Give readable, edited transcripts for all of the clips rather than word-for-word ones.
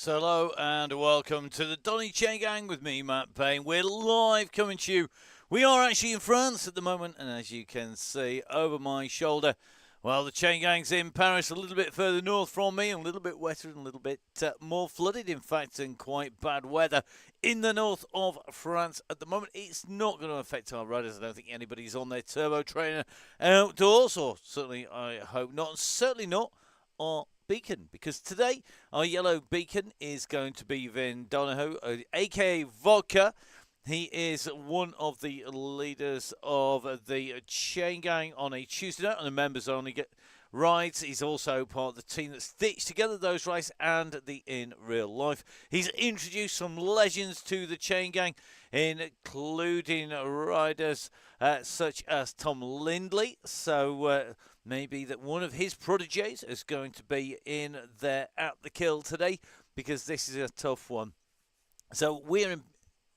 So hello and welcome to the Donny Chaingang with me, Matt Payne. We're live coming to you. We are actually in France at the moment, and as you can see over my shoulder, well, the Chaingang's in Paris, a little bit further north from me, and a little bit wetter and a little bit more flooded, in fact, and quite bad weather in the north of France at the moment. It's not going to affect our riders. I don't think anybody's on their turbo trainer outdoors, or certainly I hope not, and certainly not our beacon, because today our yellow beacon is going to be Vin Donahoe, aka Vodka. He is one of the leaders of the Chain Gang on a Tuesday night on the members only rides. He's also part of the team that stitched together those rides and the in real life. He's introduced some legends to the Chain Gang, including riders such as Tom Lindley. So maybe that one of his proteges is going to be in there at the kill today, because this is a tough one. So we're in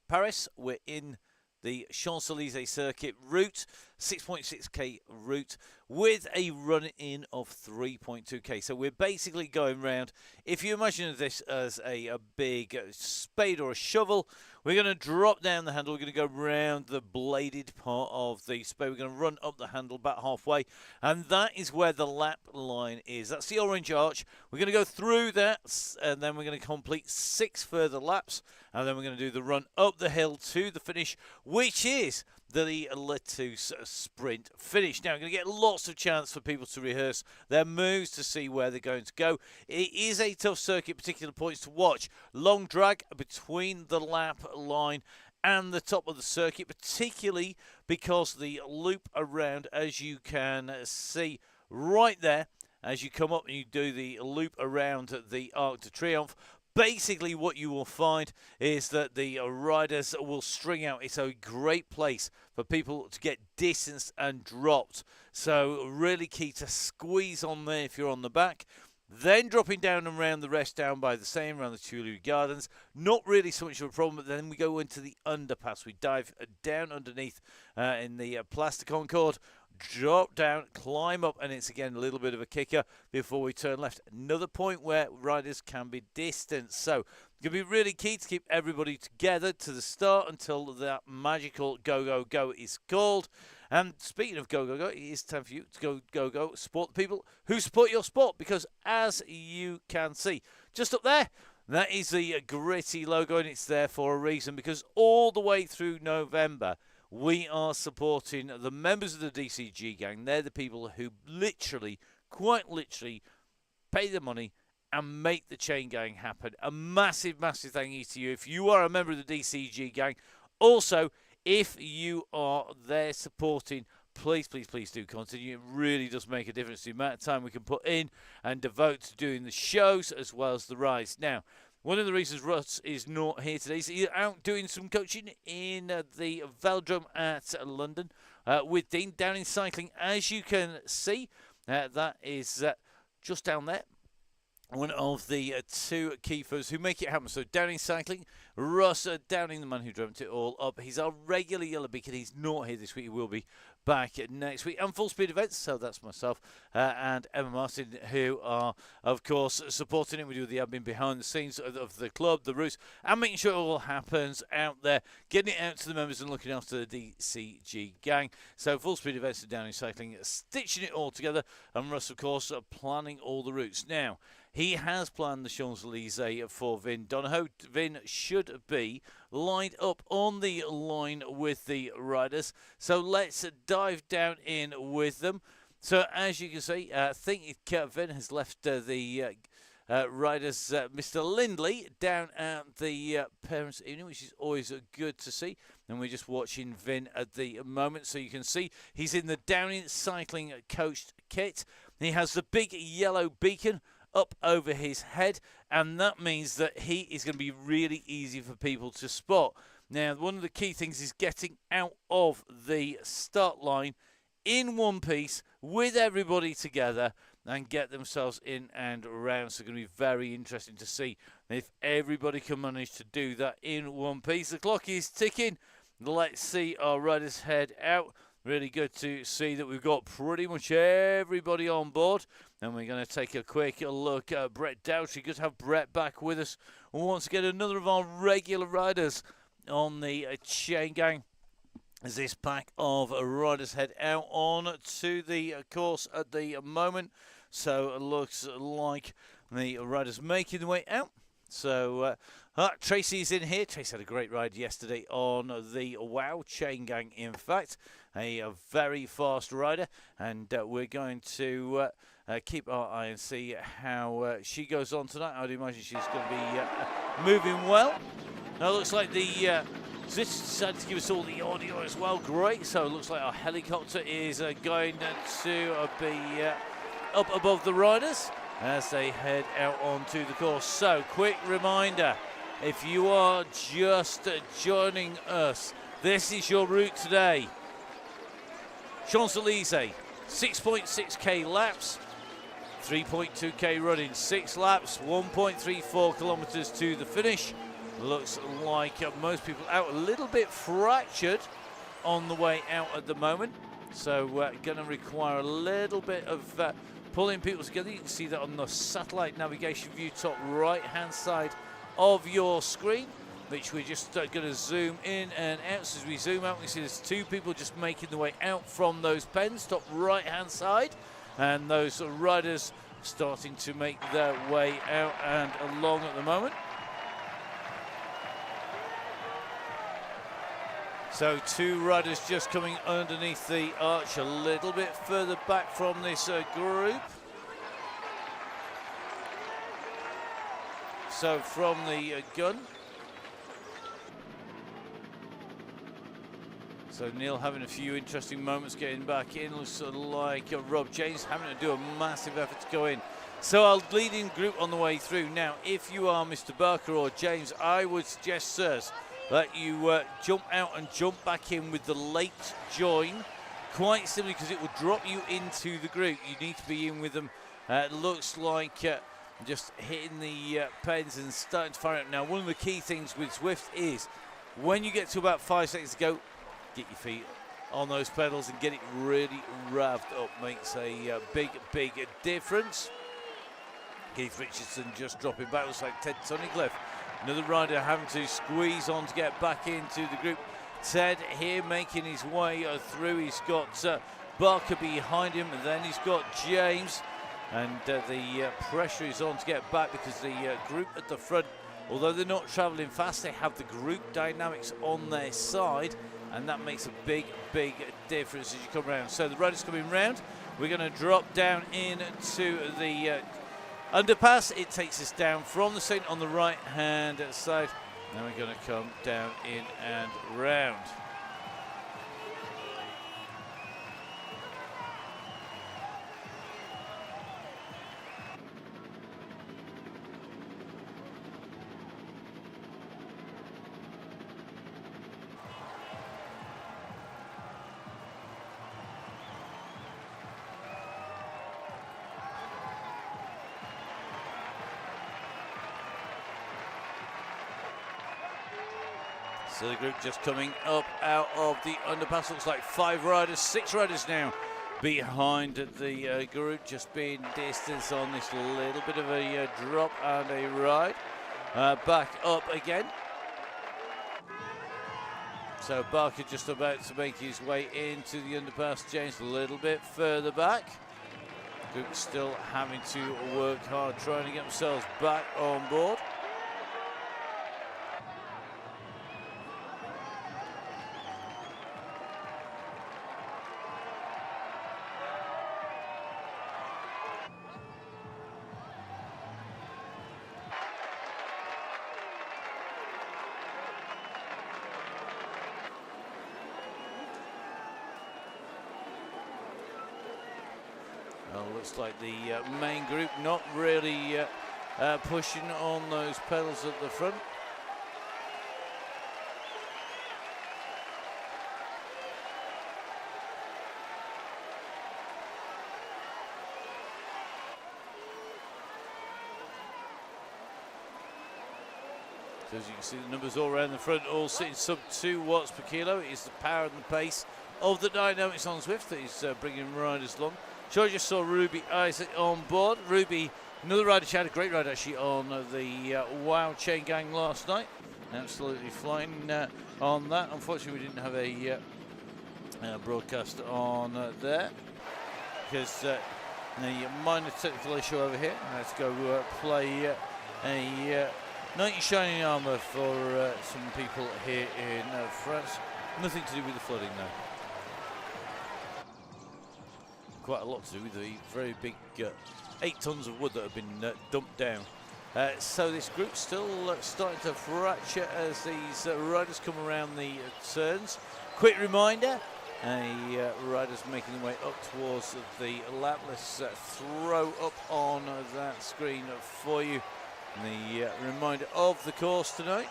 Paris, we're in the Champs-Élysées circuit route, 6.6k route, with a run-in of 3.2k. So we're basically going round. If you imagine this as a big spade or a shovel, we're going to drop down the handle. We're going to go round the bladed part of the spade. We're going to run up the handle about halfway, and that is where the lap line is. That's the orange arch. We're going to go through that, and then we're going to complete 6 further laps, and then we're going to do the run up the hill to the finish, which is the Letus sprint finish. Now, we're going to get lots of chance for people to rehearse their moves to see where they're going to go. It is a tough circuit, particular points to watch. Long drag between the lap line and the top of the circuit, particularly because the loop around, as you can see right there, as you come up and you do the loop around the Arc de Triomphe, basically what you will find is that the riders will string out. It's a great place for people to get distanced and dropped. So really key to squeeze on there if you're on the back. Then dropping down and around the rest down by the same, around the Tuileries Gardens. Not really so much of a problem, but then we go into the underpass. We dive down underneath in the Place de Concorde, drop down, climb up, and it's again a little bit of a kicker before we turn left. Another point where riders can be distanced. So it's going to be really key to keep everybody together to the start until that magical go, go, go is called. And speaking of go, go, go, it is time for you to go, go, go, support the people who support your sport, because as you can see, just up there, that is the Gritty logo, and it's there for a reason, because all the way through November, we are supporting the members of the DCG gang. They're the people who literally, quite literally, pay the money and make the Chain Gang happen. A massive, massive thank you to you if you are a member of the DCG gang. Also, if you are there supporting, please, please, please do continue. It really does make a difference to the amount of time we can put in and devote to doing the shows as well as the rides. Now, one of the reasons Russ is not here today is he's out doing some coaching in the Velodrome at London with Dean down in cycling. As you can see, that is just down there. One of the two keepers who make it happen. So Downing Cycling, Russ Downing, the man who dreamt it all up. He's our regular yellow beacon. He's not here this week. He will be back next week. And Full Speed Events, so that's myself and Emma Martin, who are, of course, supporting it. We do the admin behind the scenes of the club, the routes, and making sure it all happens out there, getting it out to the members and looking after the DCG gang. So Full Speed Events and Downing Cycling, stitching it all together, and Russ, of course, planning all the routes. Now, he has planned the Champs-Élysées for Vin Donahoe. Vin should be lined up on the line with the riders. So let's dive down in with them. So as you can see, I think Vin has left the riders, Mr. Lindley, down at the parents' evening, which is always good to see. And we're just watching Vin at the moment. So you can see he's in the Downing Cycling coached kit. He has the big yellow beacon up over his head, and that means that he is going to be really easy for people to spot. Now, one of the key things is getting out of the start line in one piece with everybody together and get themselves in and around. So it's going to be very interesting to see if everybody can manage to do that in one piece. The clock is ticking. Let's see our riders head out. Really good to see that we've got pretty much everybody on board. And we're going to take a quick look at Brett Dowtry. Good to have Brett back with us. And once again, another of our regular riders on the Chaingang, as this pack of riders head out on to the course at the moment. So it looks like the riders making their way out. So Tracy's in here. Tracy had a great ride yesterday on the Wow Chaingang, in fact. A very fast rider. And we're going to keep our eye and see how she goes on tonight. I'd imagine she's going to be moving well. Now it looks like the Zitch decided to give us all the audio as well. Great. So it looks like our helicopter is going to be up above the riders as they head out onto the course. So, quick reminder, if you are just joining us, this is your route today. Champs-Élysées, 6.6k laps, 3.2k running, 6 laps, 1.34 kilometers to the finish. Looks like most people out a little bit fractured on the way out at the moment. So, going to require a little bit of pulling people together. You can see that on the satellite navigation view, top right-hand side of your screen, which we're just going to zoom in and out. So as we zoom out, we see there's 2 people just making their way out from those pens, top right-hand side, and those riders starting to make their way out and along at the moment. So 2 riders just coming underneath the arch, a little bit further back from this group. So from the gun. So Neil having a few interesting moments getting back in. Looks like Rob James having to do a massive effort to go in. So our leading group on the way through. Now, if you are Mr. Barker or James, I would suggest, sirs, that you jump out and jump back in with the late join, quite simply because it will drop you into the group. You need to be in with them. It looks like just hitting the pens and starting to fire out. Now, one of the key things with Zwift is when you get to about 5 seconds to go, get your feet on those pedals and get it really revved up. Makes a big difference. Keith Richardson just dropping back. Looks like Ted Tunnicliffe, another rider, having to squeeze on to get back into the group. Ted here making his way through. He's got Barker behind him, and then he's got James. And the pressure is on to get back because the group at the front, although they're not travelling fast, they have the group dynamics on their side, and that makes a big difference as you come around. So the riders coming round. We're going to drop down into the underpass. It takes us down from the centre on the right-hand side. Now we're going to come down in and round. So the group just coming up out of the underpass. Looks like 5 riders, 6 riders now behind the group, just being distanced on this little bit of a drop and a ride. Back up again. So Barker just about to make his way into the underpass. James a little bit further back. Group still having to work hard, trying to get themselves back on board. Well, looks like the main group not really pushing on those pedals at the front. So as you can see, the numbers all around the front, all sitting sub 2 watts per kilo. It is the power and the pace of the Dynamics on Zwift that is bringing riders along. So I just saw Ruby Isaac on board. Ruby, another rider, she had a great ride actually on the Wow Chaingang last night. Absolutely flying on that. Unfortunately, we didn't have a broadcast on there because a minor technical issue over here. Let's go play a Knight in Shining Armour for some people here in France. Nothing to do with the flooding though. Quite a lot to do with the very big 8 tons of wood that have been dumped down. So this group's still starting to fracture as these riders come around the turns. Quick reminder, riders making their way up towards the lap. Let's throw up on that screen for you the reminder of the course tonight.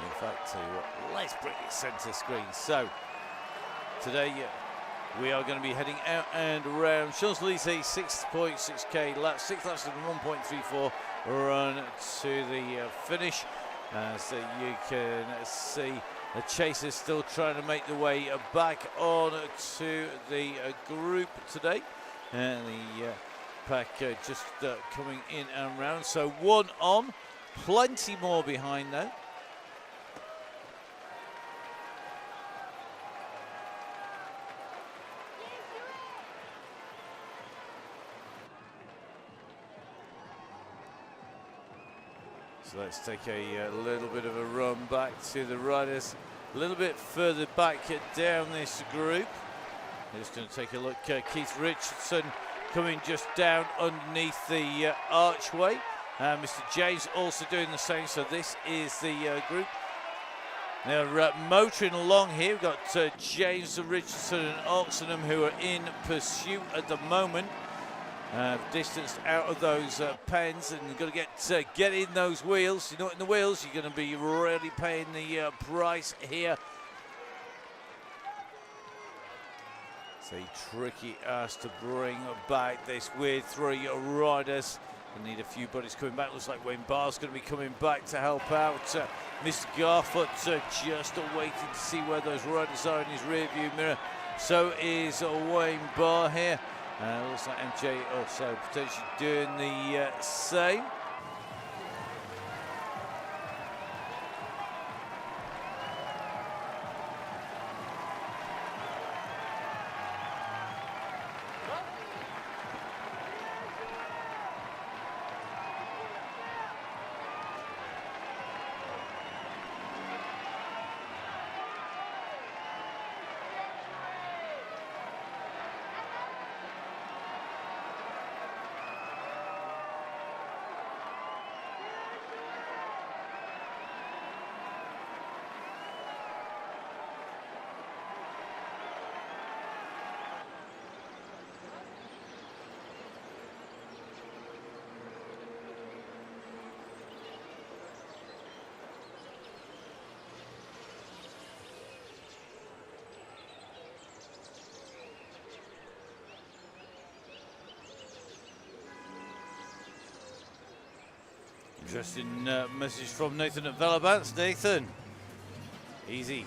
In fact, tell you what, let's bring it centre screen. So today we are going to be heading out and around Champs-Élysées, 6.6k laps, 6 laps in 1.34 run to the finish. So you can see the chasers still trying to make their way back on to the group today. And the pack just coming in and round. So 1 on, plenty more behind though. So let's take a little bit of a run back to the riders, a little bit further back down this group. Just going to take a look. Keith Richardson coming just down underneath the archway. Mr. James also doing the same. So this is the group. They're motoring along here. We've got James Richardson and Oxenham who are in pursuit at the moment. Distanced out of those pens, and you've got to get in those wheels. You're not in the wheels, you're going to be really paying the price here. It's a tricky ass to bring back this with 3 riders. We need a few buddies coming back. Looks like Wayne Barr's going to be coming back to help out. Mr. Garfoot just waiting to see where those riders are in his rear view mirror. So is Wayne Barr here. Looks like MJ also potentially doing the same. Interesting message from Nathan at Velabats. Nathan, easy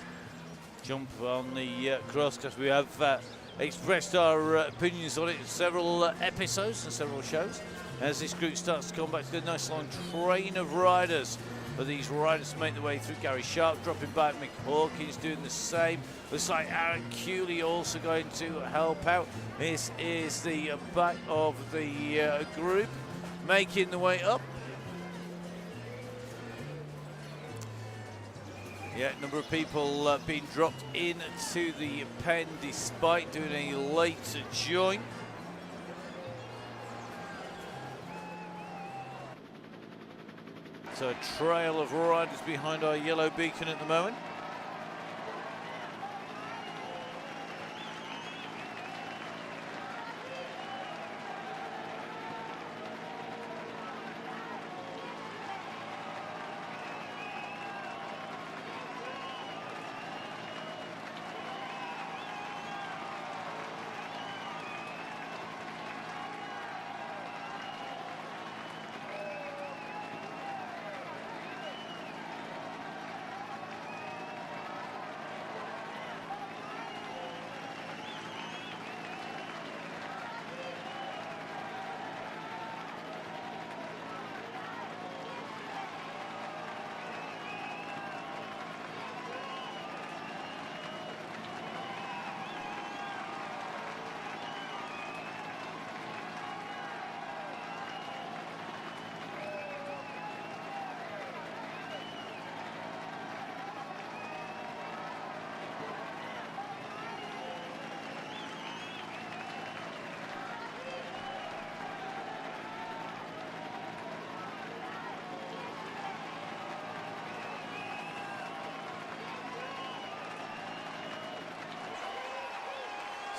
jump on the cross, because we have expressed our opinions on it in several episodes and several shows. As this group starts to come back to a nice long train of riders, but these riders make their way through. Gary Sharp dropping back, Mick Hawkins doing the same. Looks like Aaron Cooley also going to help out. This is the back of the group making the way up. Yeah, a number of people being dropped into the pen despite doing a late join. So a trail of riders behind our yellow beacon at the moment.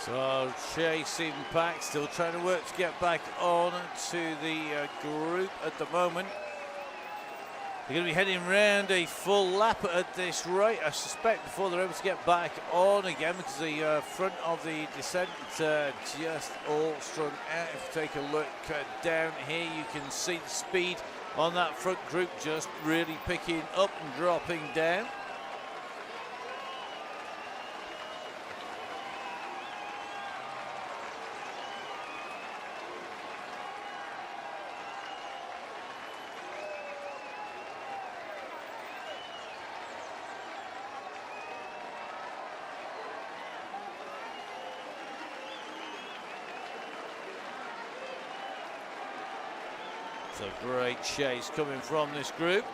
So chasing back, still trying to work to get back on to the group at the moment. They're going to be heading round a full lap at this rate, I suspect, before they're able to get back on again, because the front of the descent just all strung out. If you take a look down here, you can see the speed on that front group just really picking up and dropping down. It's a great chase coming from this group.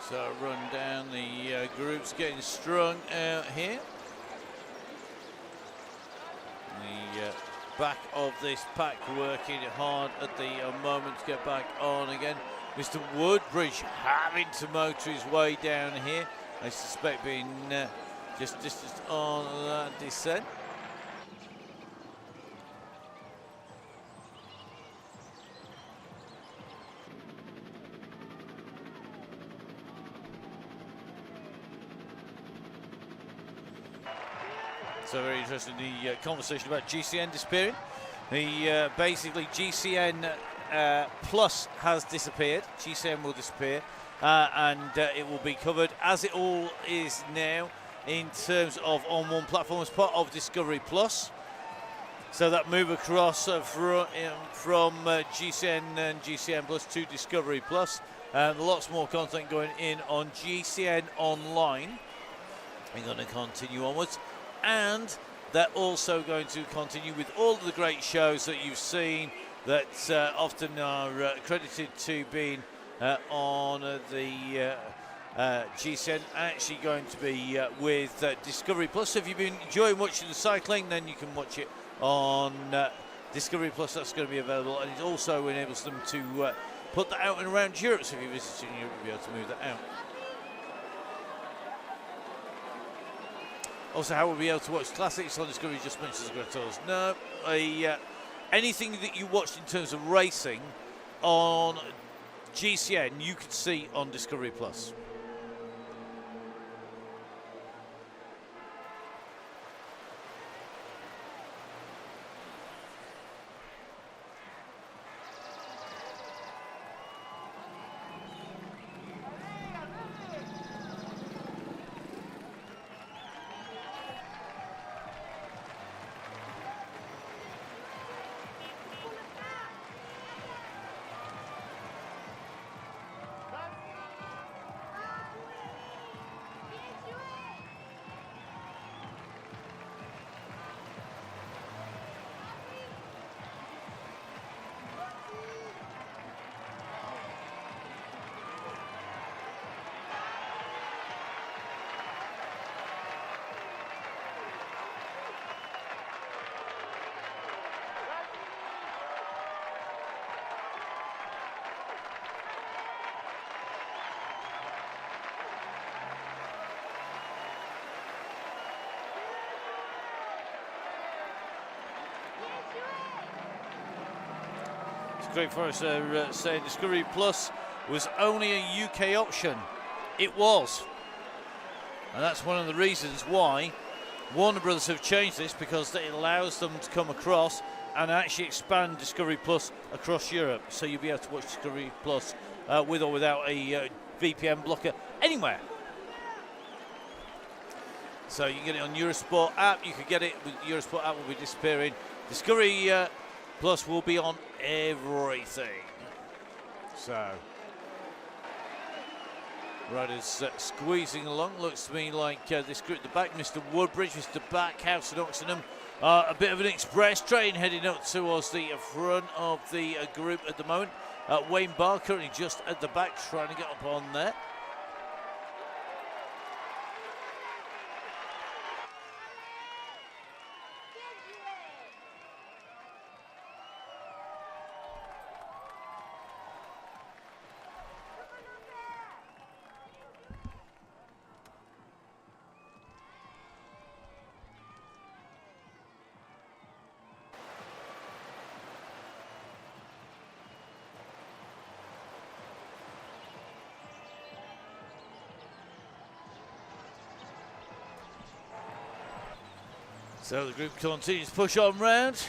So run down the groups getting strung out here. The back of this pack working hard at the moment to get back on again. Mr. Woodbridge having to motor his way down here. I suspect being just on that descent. So very interesting, the conversation about GCN disappearing. The basically GCN Plus has disappeared. GCN will disappear, and it will be covered as it all is now in terms of on one platform as part of Discovery Plus. So that move across from GCN and GCN Plus to Discovery Plus. Lots more content going in on GCN Online. We're going to continue onwards. And they're also going to continue with all of the great shows that you've seen that often are credited to being on the GCN, actually going to be with Discovery Plus. So if you've been enjoying watching the cycling, then you can watch it on Discovery Plus. That's going to be available, and it also enables them to put that out and around Europe. So if you're visiting Europe, you'll be able to move that out. Also, how we'll be able to watch classics on Discovery, just mentions Grato's. No, anything that you watched in terms of racing on GCN, you could see on Discovery Plus. Great Forest are saying Discovery Plus was only a UK option. It was. And that's one of the reasons why Warner Brothers have changed this, because it allows them to come across and actually expand Discovery Plus across Europe. So you'll be able to watch Discovery Plus with or without a VPN blocker anywhere. So you can get it on Eurosport app. You could get it with Eurosport app will be disappearing. Discovery Plus will be on everything. So riders squeezing along. Looks to me like this group at the back, Mr. Woodbridge, Mr. Backhouse and Oxenham. A bit of an express train heading up towards the front of the group at the moment. Wayne Barr currently just at the back trying to get up on there. So the group continues to push on round.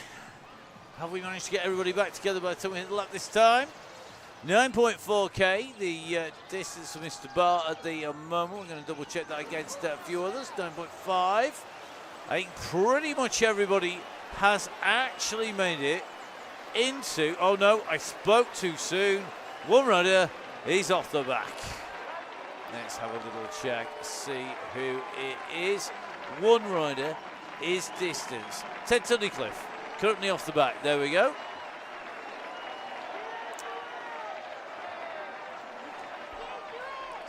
Have we managed to get everybody back together by the time we hit the lap this time? 9.4k, the distance for Mr. Barr at the moment. We're going to double check that against a few others. 9.5. I think pretty much everybody has actually made it into... Oh no, I spoke too soon. One rider is off the back. Let's have a little check, see who it is. One rider is distance. Ted Tunnicliffe, currently off the back. There we go.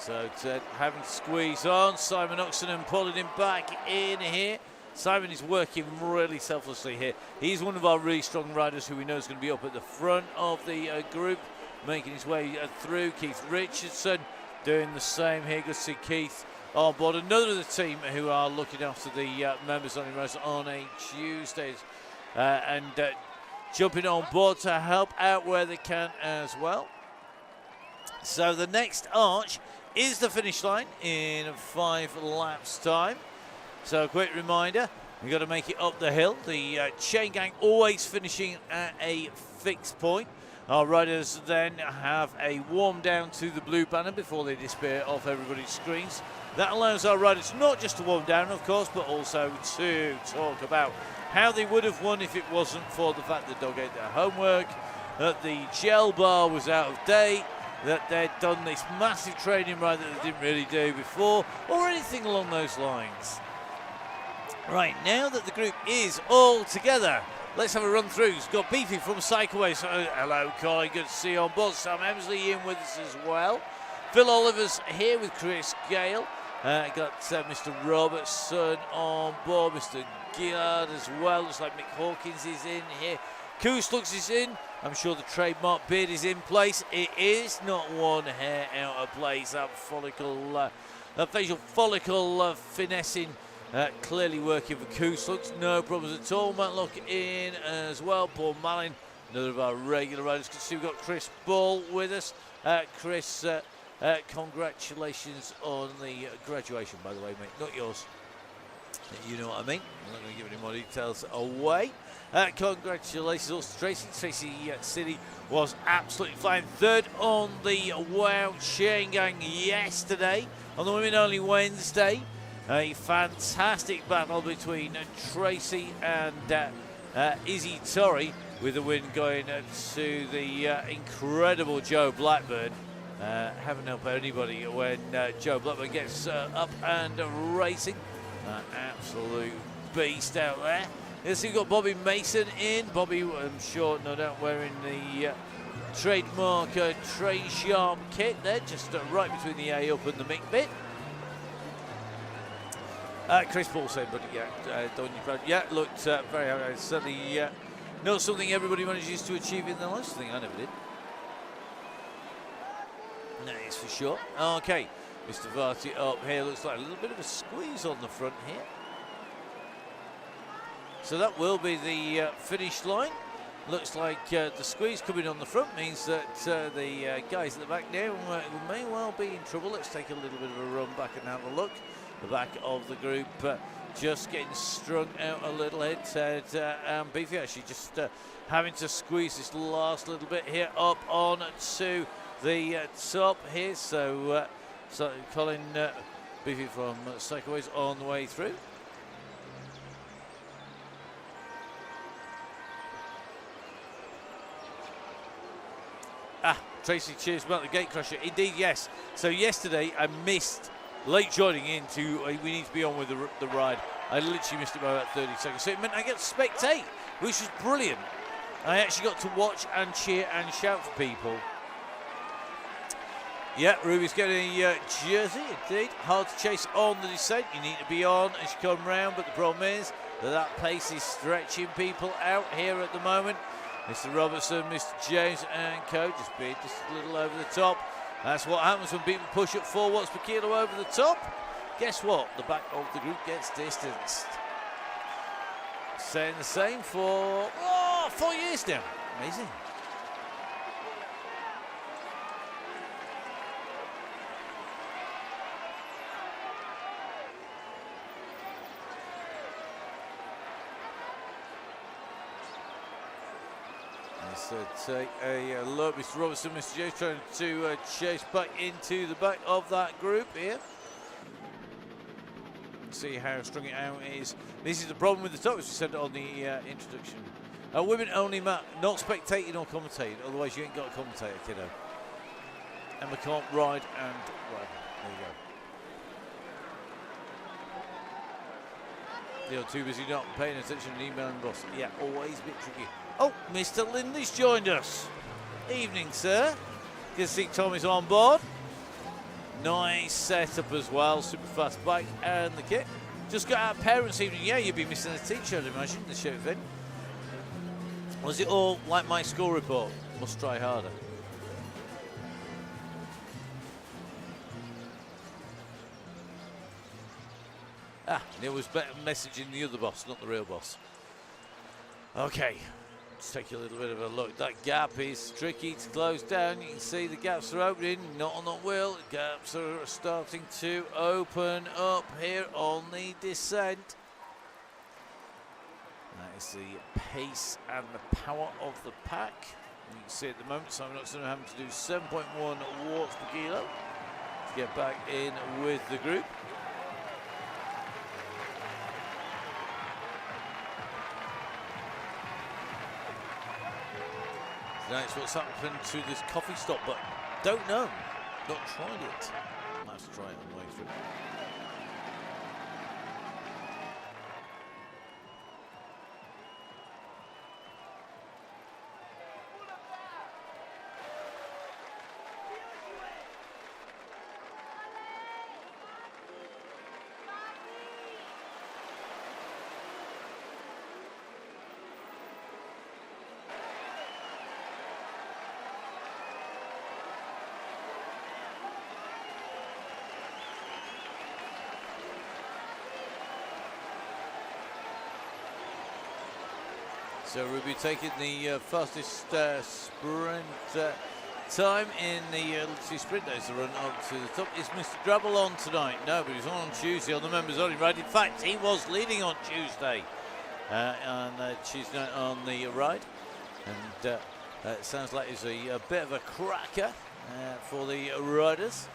So Ted having to squeeze on. Simon Oxenham pulling him back in here. Simon is working really selflessly here. He's one of our really strong riders who we know is going to be up at the front of the group, making his way through. Keith Richardson doing the same here. Good to see Keith on board. Another of the team who are looking after the members on a Tuesday and jumping on board to help out where they can as well. So the next arch is the finish line in 5 laps time. So a quick reminder, we've got to make it up the hill. The chain gang always finishing at a fixed point. Our riders then have a warm down to the blue banner before they disappear off everybody's screens. That allows our riders not just to warm down, of course, but also to talk about how they would have won if it wasn't for the fact that Dog ate their homework, that the gel bar was out of date, that they'd done this massive training ride that they didn't really do before, or anything along those lines. Right, now that the group is all together, let's have a run through. It's got Beefy from Cycleways. Hello, Colin. Good to see you on board. Sam Emsley in with us as well. Phil Oliver's here with Chris Gale. Got Mr. Robertson on board. Mr. Gillard as well. Looks like Mick Hawkins is in here. Kooslux is in. I'm sure the trademark beard is in place. It is not one hair out of place. That follicle, facial follicle finessing. Clearly working for Kooslux, no problems at all. Matlock in as well. Paul Mallin, another of our regular riders. Can see we've got Chris Ball with us. Chris, congratulations on the graduation, by the way, mate. Not yours. You know what I mean. I'm not going to give any more details away. Congratulations also to Tracy. Tracy City was absolutely flying. Third on the Wow Chain Gang yesterday. On the Women Only Wednesday. A fantastic battle between Tracy and Izzy Torrey, with the win going to the incredible Joe Blackburn. Haven't helped anybody when Joe Blackburn gets up and racing. Absolute beast out there. Yes, we've got Bobby Mason in. Bobby, I'm sure, no doubt, wearing the trademark Train Sharp kit there, just right between the A up and the Mick bit. Chris Paul said, but yeah, looked very happy. It's certainly not something everybody manages to achieve in their lives. Something I never did. That is for sure. Okay, Mr. Varty up here. Looks like a little bit of a squeeze on the front here. So that will be the finish line. Looks like the squeeze coming on the front means that the guys at the back now may well be in trouble. Let's take a little bit of a run back and have a look. The back of the group just getting strung out a little head. And Beefy actually just having to squeeze this last little bit here up on to the top here. So Colin Beefy from Cycleways on the way through. Tracy, cheers about the gate crusher. Indeed, yes. So yesterday I missed late joining into we need to be on with the ride. I literally missed it by about 30 seconds. So it meant I get to spectate, which was brilliant. I actually got to watch and cheer and shout for people. Yeah, Ruby's getting a jersey, indeed. Hard to chase on the descent. You need to be on as you come round, but the problem is that pace is stretching people out here at the moment. Mr. Robertson, Mr. James and co. just being just a little over the top. That's what happens when people push at 4 watts per kilo over the top. Guess what? The back of the group gets distanced. Saying the same for 4 years now. Amazing. Take a look. Mr. Robertson, Mr. James trying to chase back into the back of that group here. See how strung it out is. This is the problem with the top, as we said on the introduction. Women only, Matt, not spectating or commentating, otherwise you ain't got a commentator, kiddo. Emma can't ride and ride. There you go. You're too busy not paying attention and emailing boss. Yeah, always a bit tricky. Oh, Mr. Lindy's joined us. Evening, sir. Good to see Tommy's on board. Nice setup as well. Super fast bike and the kit. Just got out parents' evening. Yeah, you'd be missing a teacher, I'd imagine, the show thing. Was it all like my school report? Must try harder. Neil was messaging the other boss, not the real boss. Okay. Let's take a little bit of a look. That gap is tricky to close down. You can see the gaps are opening, not on the wheel. The gaps are starting to open up here on the descent. That is the pace and the power of the pack. You can see at the moment, Simon Oxton having to do 7.1 watts per kilo to get back in with the group. That's what's happened to this coffee stop, but don't know. Not tried it. Might have to try it on the way through. So Ruby taking the fastest sprint time in the Liberty Sprint Days to run up to the top. Is Mr. Drabble on tonight? No, but he's on Tuesday on the members only ride. In fact, he was leading on Tuesday on Tuesday night on the ride. And it sounds like it's a bit of a cracker for the riders.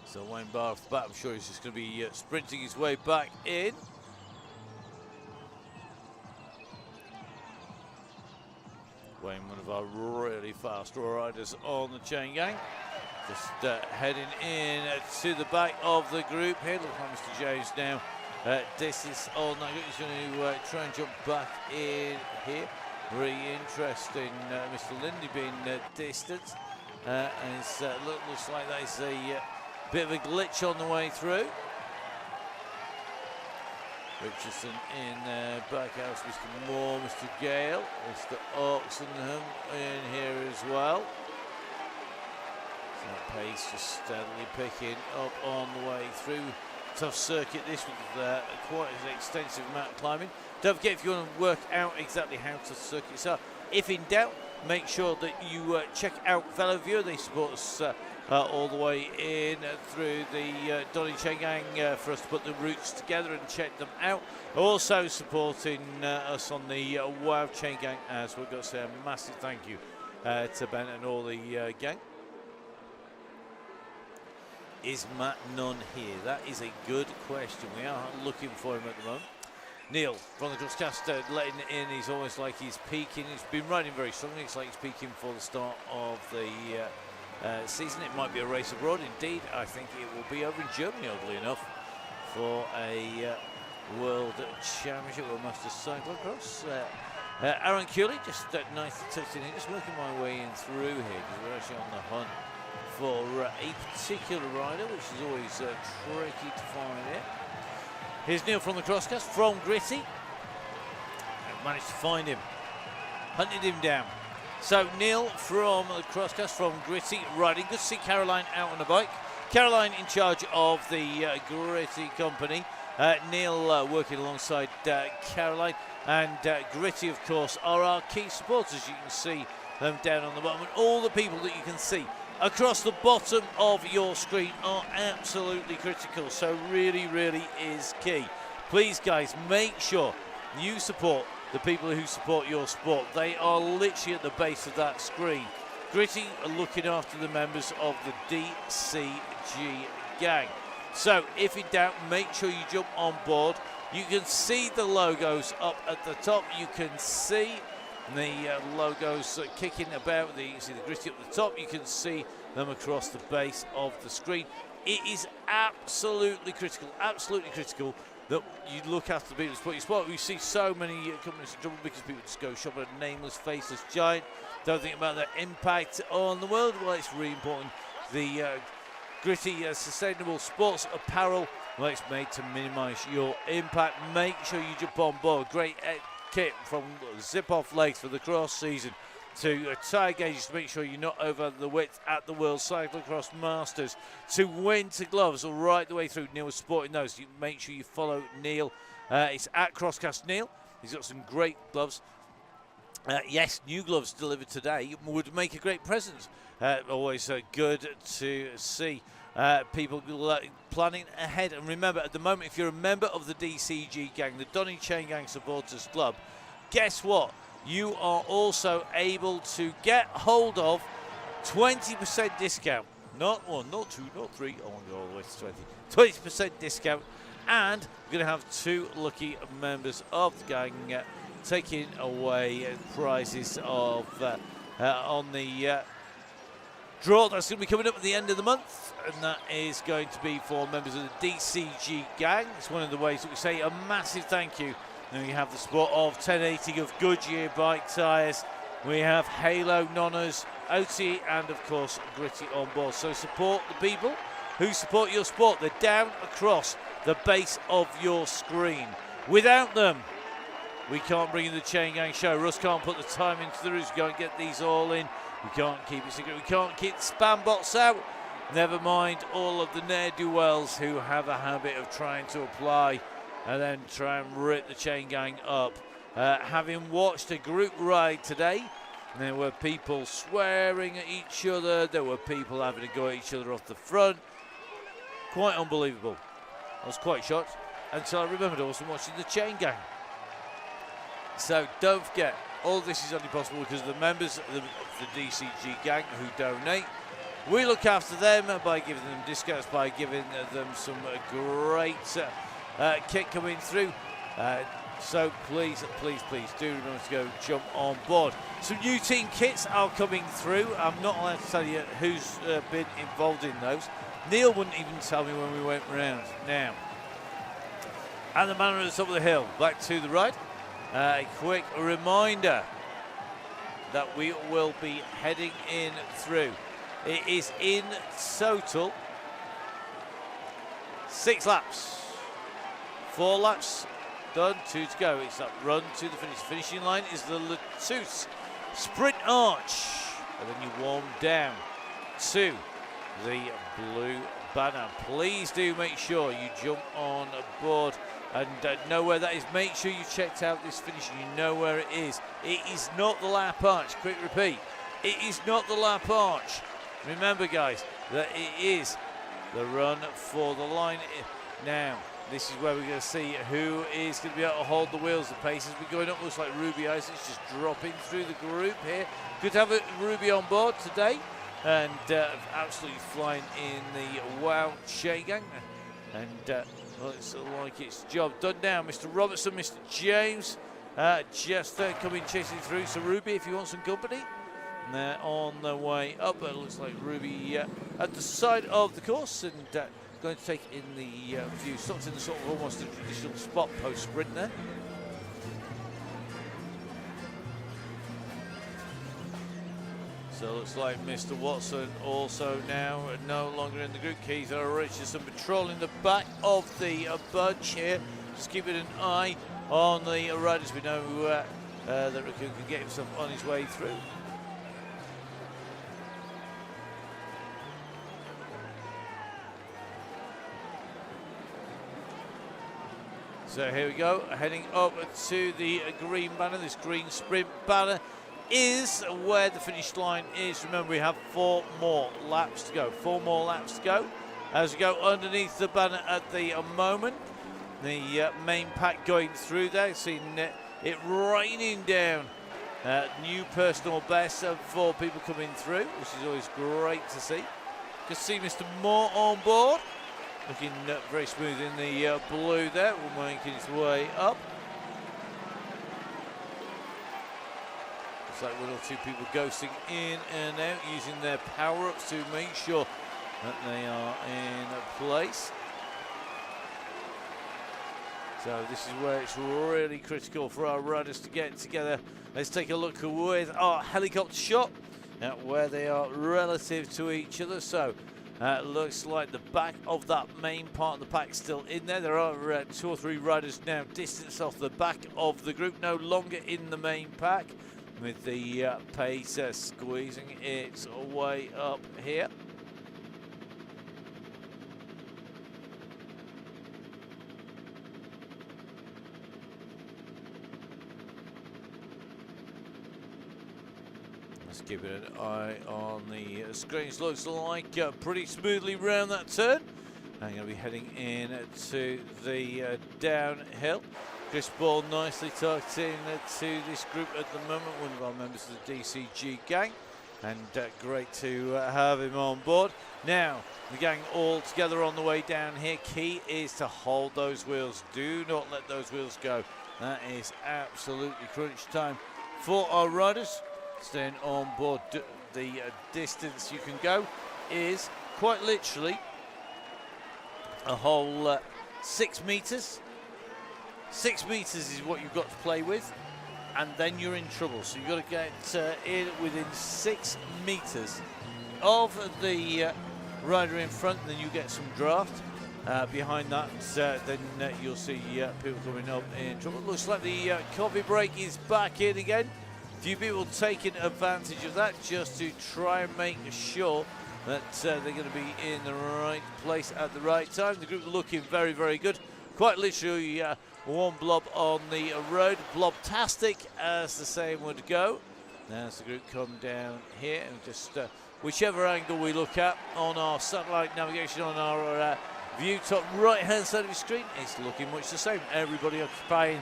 So Wayne Barr off the bat, I'm sure he's just going to be sprinting his way back in. Wayne, one of our really fast riders on the Chaingang. Just heading in to the back of the group here. Look at Mr. James now. Distance on that. He's going to try and jump back in here. Really interesting. Mr. Lindy being distanced. And it looks like that is a bit of a glitch on the way through. Richardson in backhouse, Mr. Moore, Mr. Gale, Mr. Oxenham in here as well. That pace just steadily picking up on the way through. Tough circuit this with quite an extensive amount of climbing. Don't forget, if you want to work out exactly how to circuits are, if in doubt, make sure that you check out VeloViewer. They support us all the way in through the Donny Chaingang for us to put the routes together and check them out. Also supporting us on the Wow Chaingang as we've got to say a massive thank you to Ben and all the gang. Is Matt Nunn here? That is a good question. We are looking for him at the moment. Neil from the crosscast letting in. He's almost like he's peaking. He's been riding very strongly. It's like he's peaking for the start of the season. It might be a race abroad. Indeed, I think it will be over in Germany, oddly enough, for a World Championship or Masters Cyclocross. Aaron Cooley just nicely tucked in here, just working my way in through here because we're actually on the hunt for a particular rider, which is always tricky to find it. Here's Neil from the crosscast from Gritty. I managed to find him, hunted him down. So Neil from the crosscast from Gritty riding. Good to see Caroline out on the bike. Caroline in charge of the Gritty company. Neil working alongside Caroline, and Gritty, of course, are our key supporters. You can see them down on the bottom, and all the people that you can see across the bottom of your screen are absolutely critical, so really is key. Please guys, make sure you support the people who support your sport. They are literally at the base of that screen. Gritty are looking after the members of the DCG gang. So if in doubt, make sure you jump on board. You can see the logos up at the top. You can see the logos kicking about. You can see the Gritty up the top. You can see them across the base of the screen. It is absolutely critical that you look after the people who support your sport. We see so many companies in trouble because people just go shop at a nameless, faceless giant. Don't think about their impact on the world. Well, it's really important. The Gritty sustainable sports apparel, well, it's made to minimise your impact. Make sure you jump on board. Great kit from zip-off legs for the cross season to tyre gauges to make sure you're not over the width at the World Cyclocross Masters, to winter gloves all right the way through. Neil was sporting those. You make sure you follow Neil. It's at Crosscast Neil. He's got some great gloves. Yes, new gloves delivered today would make a great present. Always good to see people planning ahead. And remember, at the moment, if you're a member of the DCG gang, the Donny Chaingang Supporters Club, guess what? You are also able to get hold of 20% discount. Not one, not two, not three. I want to go all the way to 20. 20% discount. And we're going to have two lucky members of the gang taking away prizes of on the draw that's going to be coming up at the end of the month, and that is going to be for members of the DCG gang. It's one of the ways that we say a massive thank you. And we have the support of 1080 of Goodyear bike tyres. We have Halo Nonners, OT, and of course Gritty on board. So support the people who support your sport. They're down across the base of your screen. Without them, we can't bring in the Chain Gang show. Russ can't put the time into the routes. We can't get these all in. We can't keep it secret. We can't keep the spam bots out. Never mind all of the ne'er-do-wells who have a habit of trying to apply and then try and rip the Chain Gang up. Having watched a group ride today, there were people swearing at each other. There were people having to go at each other off the front. Quite unbelievable. I was quite shocked until I remembered I wasn't watching the Chain Gang. So don't forget, all this is only possible because of the members of the DCG gang who donate. We look after them by giving them discounts, by giving them some great kit coming through. So please do remember to go jump on board. Some new team kits are coming through. I'm not allowed to tell you who's been involved in those. Neil wouldn't even tell me when we went round. Now, and the man at the top of the hill, back to the right. A quick reminder that we will be heading in through. It is in total 6 laps. 4 laps done, 2 to go. It's that run to the finish. Finishing line is the Latouche Sprint Arch. And then you warm down to the blue banner. Please do make sure you jump on board and know where that is. Make sure you checked out this finish and you know where it is. It is not the lap arch. Quick repeat. It is not the lap arch. Remember, guys, that it is the run for the line. Now, this is where we're going to see who is going to be able to hold the wheels. The pace has been going up. Looks like Ruby Isaac's just dropping through the group here. Good to have Ruby on board today. And absolutely flying in the Wow Chaingang. And looks like it's job done now. Mr. Robertson, Mr. James, just coming chasing through. So Ruby, if you want some company. And they're on their way up. It looks like Ruby at the side of the course and going to take in the few stops in the sort of almost a traditional spot post sprint there. So it looks like Mr. Watson also now no longer in the group. Keith Richardson patrolling the back of the bunch here. Just keeping an eye on the riders. We know that Raccoon can get himself on his way through. So here we go, heading up to the green banner. This green sprint banner is where the finish line is. Remember, we have 4 more laps to go. 4 more laps to go. As we go underneath the banner at the moment, the main pack going through there, seeing it raining down. New personal best for people coming through, which is always great to see. Good to see Mr. Moore on board. Looking very smooth in the blue there, making its way up. Looks like 1 or 2 people ghosting in and out, using their power-ups to make sure that they are in place. So this is where it's really critical for our riders to get together. Let's take a look with our helicopter shot at where they are relative to each other. So looks like the back of that main part of the pack still in there. There are 2 or 3 riders now distance off the back of the group, no longer in the main pack, with the pace squeezing its way up here. Keeping an eye on the screens. Looks like pretty smoothly round that turn. I'm going to be heading in to the downhill. Chris Ball nicely tucked in to this group at the moment, one of our members of the DCG gang, and great to have him on board. Now, the gang all together on the way down here. Key is to hold those wheels. Do not let those wheels go. That is absolutely crunch time for our riders. Staying on board. The distance you can go is quite literally a whole 6 meters. 6 meters is what you've got to play with, and then you're in trouble. So you've got to get in within 6 meters of the rider in front, and then you get some draft. Behind that, then you'll see people coming up in trouble. Looks like the coffee break is back in again. Few people taking advantage of that just to try and make sure that they're going to be in the right place at the right time. The group looking very, very good. Quite literally 1 blob on the road. Blobtastic, as the saying would go. Now as the group come down here, and just whichever angle we look at on our satellite navigation on our view top right-hand side of the screen, it's looking much the same. Everybody occupying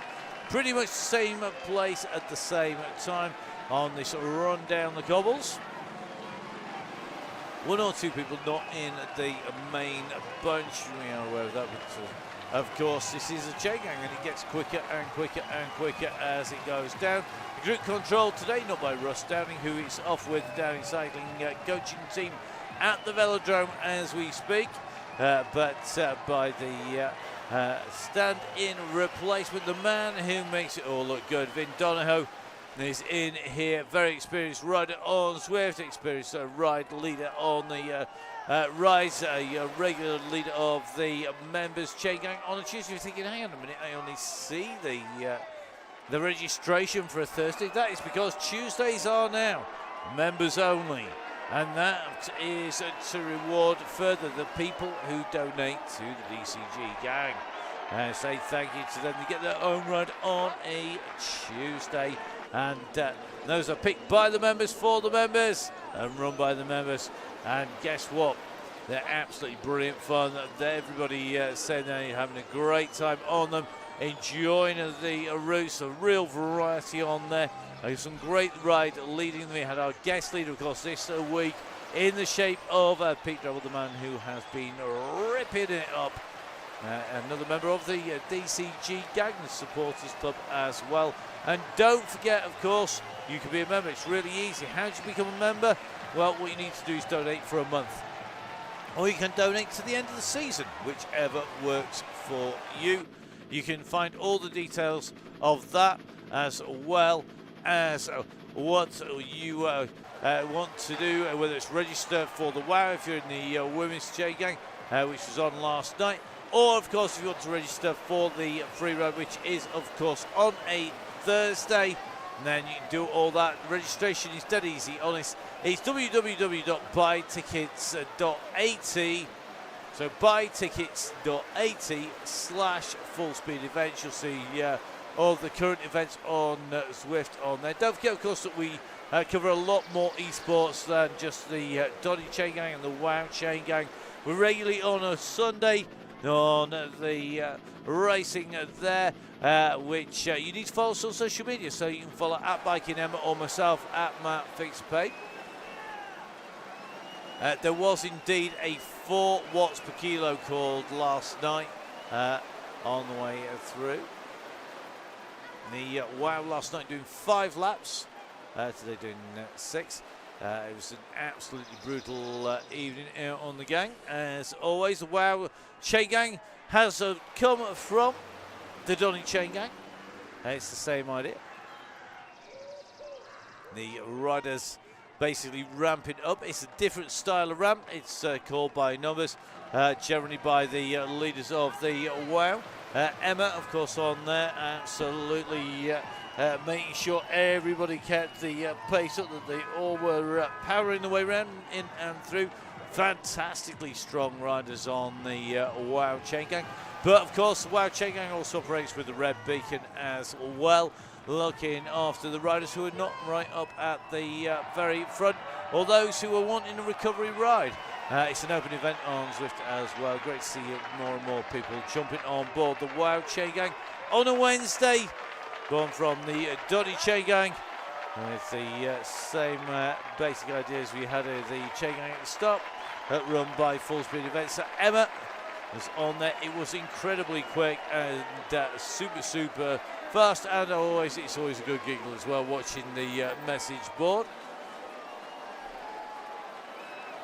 pretty much the same place at the same time on this run down the cobbles. 1 or 2 people not in the main bunch. We are aware of that, but of course this is a Chaingang, and it gets quicker and quicker and quicker as it goes down. The group controlled today not by Russ Downing, who is off with the Downing Cycling coaching team at the velodrome as we speak, but by the stand-in replacement, the man who makes it all look good. Vin Donahoe is in here, very experienced rider on Swift, experienced ride leader on the Rise, a regular leader of the members Chaingang on a Tuesday. You're thinking, hang on a minute, I only see the registration for a Thursday. That is because Tuesdays are now members only. And that is to reward further the people who donate to the DCG gang. And say thank you to them. They get their own ride on a Tuesday. And those are picked by the members, for the members, and run by the members. And guess what? They're absolutely brilliant fun. Everybody saying they're having a great time on them, enjoying the routes, a real variety on there. Some great ride leading them. We had our guest leader, of course, this week in the shape of Pete Drabble, the man who has been ripping it up. Another member of the DCG gang, the supporters club as well. And don't forget, of course, you can be a member. It's really easy. How do you become a member? Well, what you need to do is donate for a month. Or you can donate to the end of the season, whichever works for you. You can find all the details of that, as well as what you want to do, whether it's register for the WOW if you're in the Women's Chaingang, which was on last night, or of course if you want to register for the free ride, which is of course on a Thursday. And then you can do all that. Registration is dead easy, honest. It's www.buytickets.at. So buytickets.at/full-speed events. You'll see all the current events on Zwift on there. Don't forget, of course, that we cover a lot more esports than just the Donny Chaingang and the WOW Chaingang. We're regularly on a Sunday on the racing there, which you need to follow us on social media. So you can follow at Biking Emma or myself at Matt Fixpay. There was indeed a 4 watts per kilo called last night on the way through. The WOW last night doing 5 laps, today doing 6. It was an absolutely brutal evening out on the gang. As always, the WOW Chaingang has come from the Donny Chaingang. It's the same idea. The riders basically ramping up. It's a different style of ramp. It's called by numbers, generally by the leaders of the WOW. Emma, of course, on there, absolutely making sure everybody kept the pace up, that they all were powering the way around, in and through. Fantastically strong riders on the WOW Chaingang. But, of course, the WOW Chaingang also operates with the red beacon as well, looking after the riders who are not right up at the very front, or those who are wanting a recovery ride. It's an open event on Zwift as well. Great to see more and more people jumping on board the WOW Chaingang on a Wednesday. Going from the Donny Chaingang with the same basic ideas we had at the Chaingang at the start, run by Full Speed Events. So Emma was on there. It was incredibly quick and super fast, and it's always a good giggle as well watching the message board.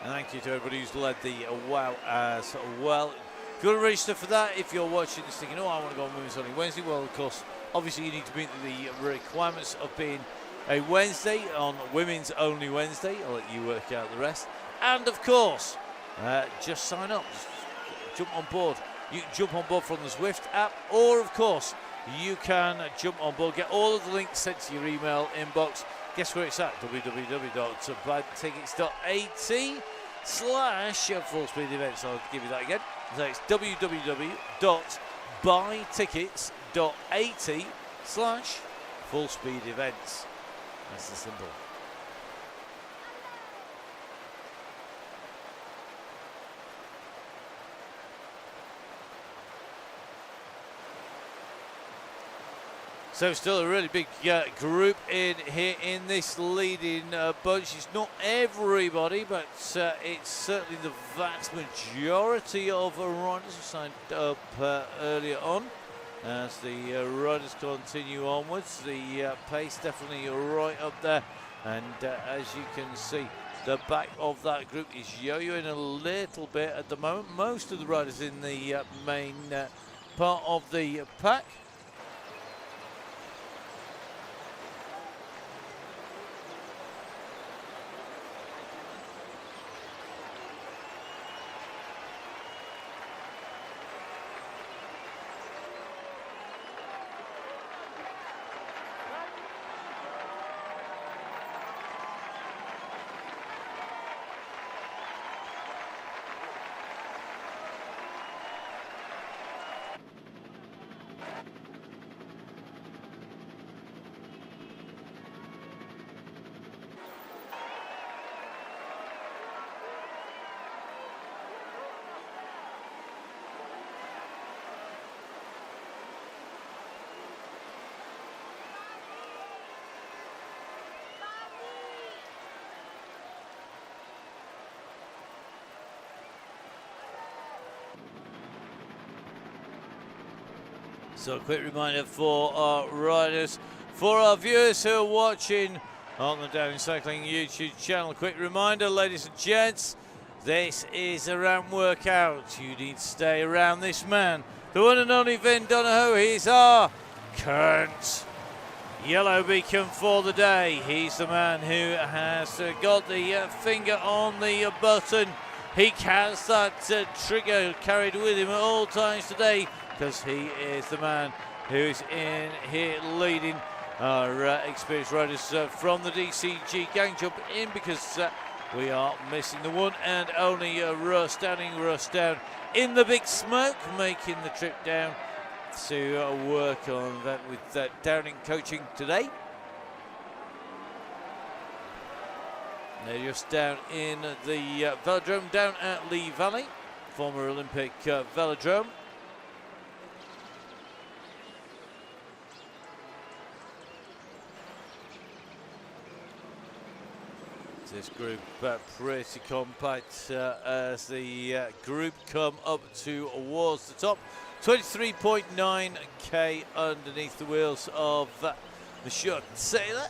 And thank you to everybody who's led the WOW as well. If you want to register for that, if you're watching this thinking, oh, I want to go on Women's Only Wednesday, well, of course, obviously you need to meet the requirements of being a Wednesday on Women's Only Wednesday. I'll let you work out the rest. And, of course, just sign up. Just jump on board. You can jump on board from the Zwift app, or, of course, you can jump on board, get all of the links sent to your email inbox. Guess where it's at? www.buytickets.at/full-speed events. I'll give you that again. So it's www.buytickets.at/full-speed events. That's the simple. So still a really big group in here in this leading bunch. It's not everybody, but it's certainly the vast majority of riders who signed up earlier on. As the riders continue onwards, the pace definitely right up there. And as you can see, the back of that group is yo-yoing a little bit at the moment. Most of the riders in the main part of the pack. So a quick reminder for our riders, for our viewers who are watching on the Downing Cycling YouTube channel. Quick reminder, ladies and gents, this is a ramp workout. You need to stay around this man, the one and only Vin Donahoe. He's our current yellow beacon for the day. He's the man who has got the finger on the button. He has that trigger carried with him at all times today, because he is the man who's in here leading our experienced riders from the DCG gang. Jump in, because we are missing the one and only Russ down in the big smoke, making the trip down to work on that with Downing coaching today. They're just down in the velodrome down at Lee Valley, former Olympic velodrome. This group pretty compact as the group come up towards the top. 23.9k underneath the wheels of the short sailor.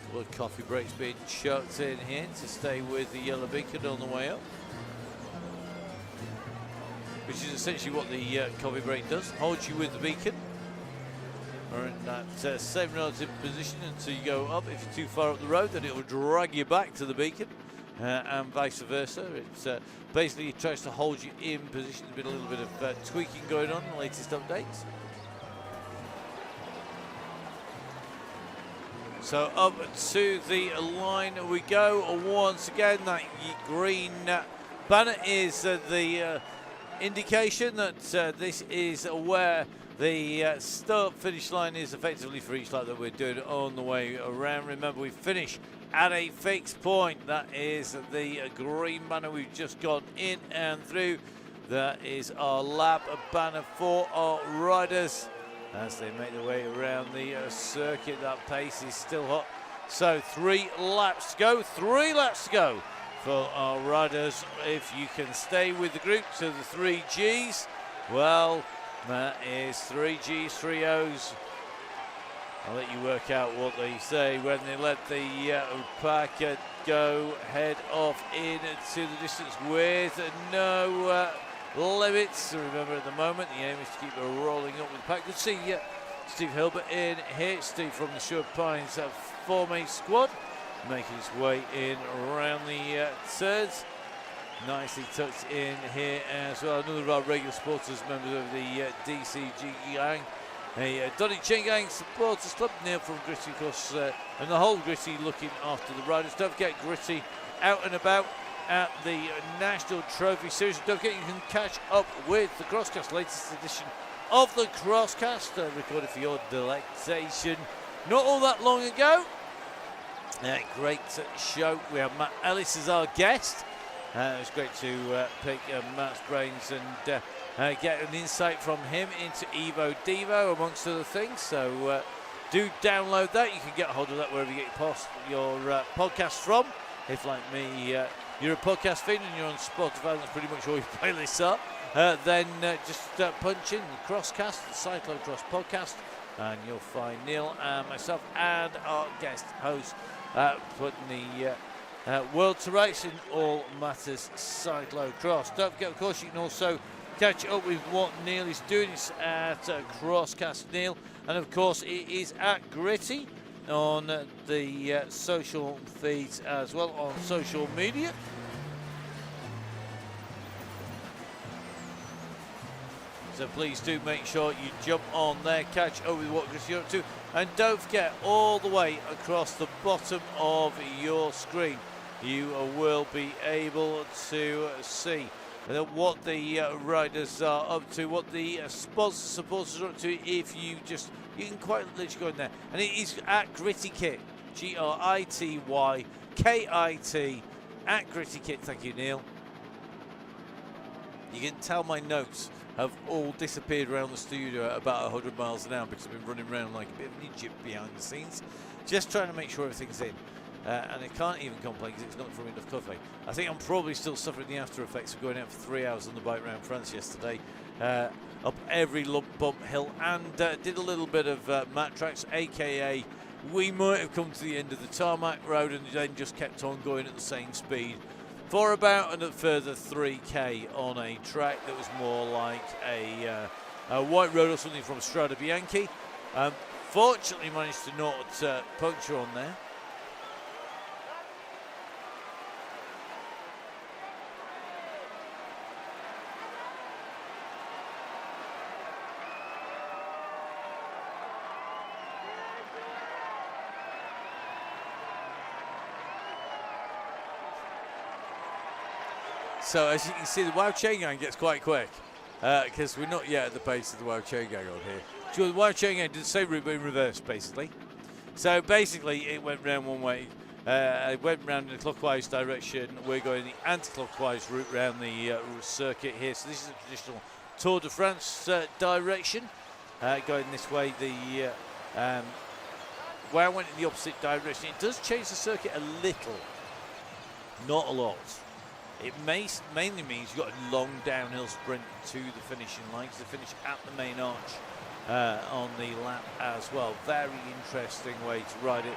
Couple of coffee breaks being chucked in here to stay with the yellow beacon on the way up, which is essentially what the coffee break does, holds you with the beacon, or in that same relative position until you go up. If you're too far up the road, then it will drag you back to the beacon, and vice versa. It basically tries to hold you in position. There's been a little bit of tweaking going on in the latest updates. So up to the line we go once again. That green banner is the indication that this is where the start finish line is effectively for each lap that we're doing on the way around. Remember, we finish at a fixed point. That is the green banner we've just gone in and through. That is our lap banner for our riders as they make their way around the circuit. That pace is still hot. So 3 laps to go, 3 laps to go for our riders. If you can stay with the group to the 3 Gs, well, that is 3 Gs, 3 Os. I'll let you work out what they say when they let the pack go head off into the distance with no limits. Remember, at the moment, the aim is to keep rolling up with the pack. Good to see Steve Hilbert in here. Steve from the Sure Pines Forme squad, making his way in around the turns. Nicely tucked in here as well. Another of our regular supporters, members of the DCG gang. Donny Chaingang supporters club. Neil from Gritty, of course, and the whole Gritty looking after the riders. Don't forget Gritty out and about at the National Trophy Series. Don't forget you can catch up with the Crosscast, latest edition of the Crosscast, recorded for your delectation not all that long ago. Great show. We have Matt Ellis as our guest. It was great to pick Matt's brains and get an insight from him into Evo Devo, amongst other things. So do download that. You can get a hold of that wherever you get your podcast from. If, like me, you're a podcast fan and you're on Spotify, that's pretty much all your playlists are, then just punch in the Crosscast, the Cyclocross podcast, and you'll find Neil and myself and our guest host putting the world to rights in all matters cyclocross. Don't forget, of course, you can also catch up with what Neil is doing. It's at Crosscast Neil, and of course it is at Gritty on the social feeds as well, on social media. So please do make sure you jump on there, catch up with what Gritty you're up to, and don't forget, all the way across the bottom of your screen you will be able to see what the riders are up to, what the supporters are up to. If you can quite literally go in there, and it is at Gritty Kit, GRITY KIT, at Gritty Kit. Thank you, Neil. You can tell my notes have all disappeared around the studio at about 100 miles an hour because I've been running around like a bit of an Egypt behind the scenes, just trying to make sure everything's in. and I can't even complain because it's not from enough coffee. I think I'm probably still suffering the after effects of going out for 3 hours on the bike around France yesterday, up every lump, bump, hill, and did a little bit of mat tracks, aka we might have come to the end of the tarmac road and then just kept on going at the same speed for about a further 3k on a track that was more like a white road or something from Strada Bianchi. Fortunately managed to not puncture on there. So as you can see, the Wow Chaingang gets quite quick because we're not yet at the base of the Wow Chaingang on here. So the Wow Chaingang did the same route but in reverse, basically. So basically, it went round one way. It went round in a clockwise direction. We're going the anti-clockwise route round the circuit here. So this is a traditional Tour de France direction. Going this way, the Wow went in the opposite direction. It does change the circuit a little, not a lot. It mainly means you've got a long downhill sprint to the finishing line, because they finish at the main arch on the lap as well. Very interesting way to ride it.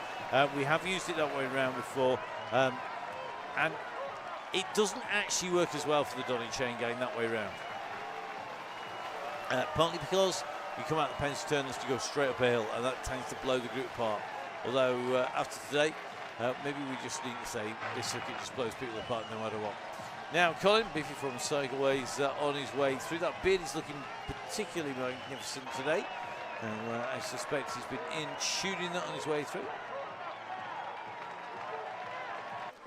We have used it that way around before, and it doesn't actually work as well for the Donny Chaingang that way around. Partly because you come out the Pence turn unless you go straight up a hill, and that tends to blow the group apart. Although after today, maybe we just need to say this circuit just blows people apart no matter what. Now, Colin, Biffy from Cycleways on his way through. That beard is looking particularly magnificent today. And I suspect he's been in shooting that on his way through.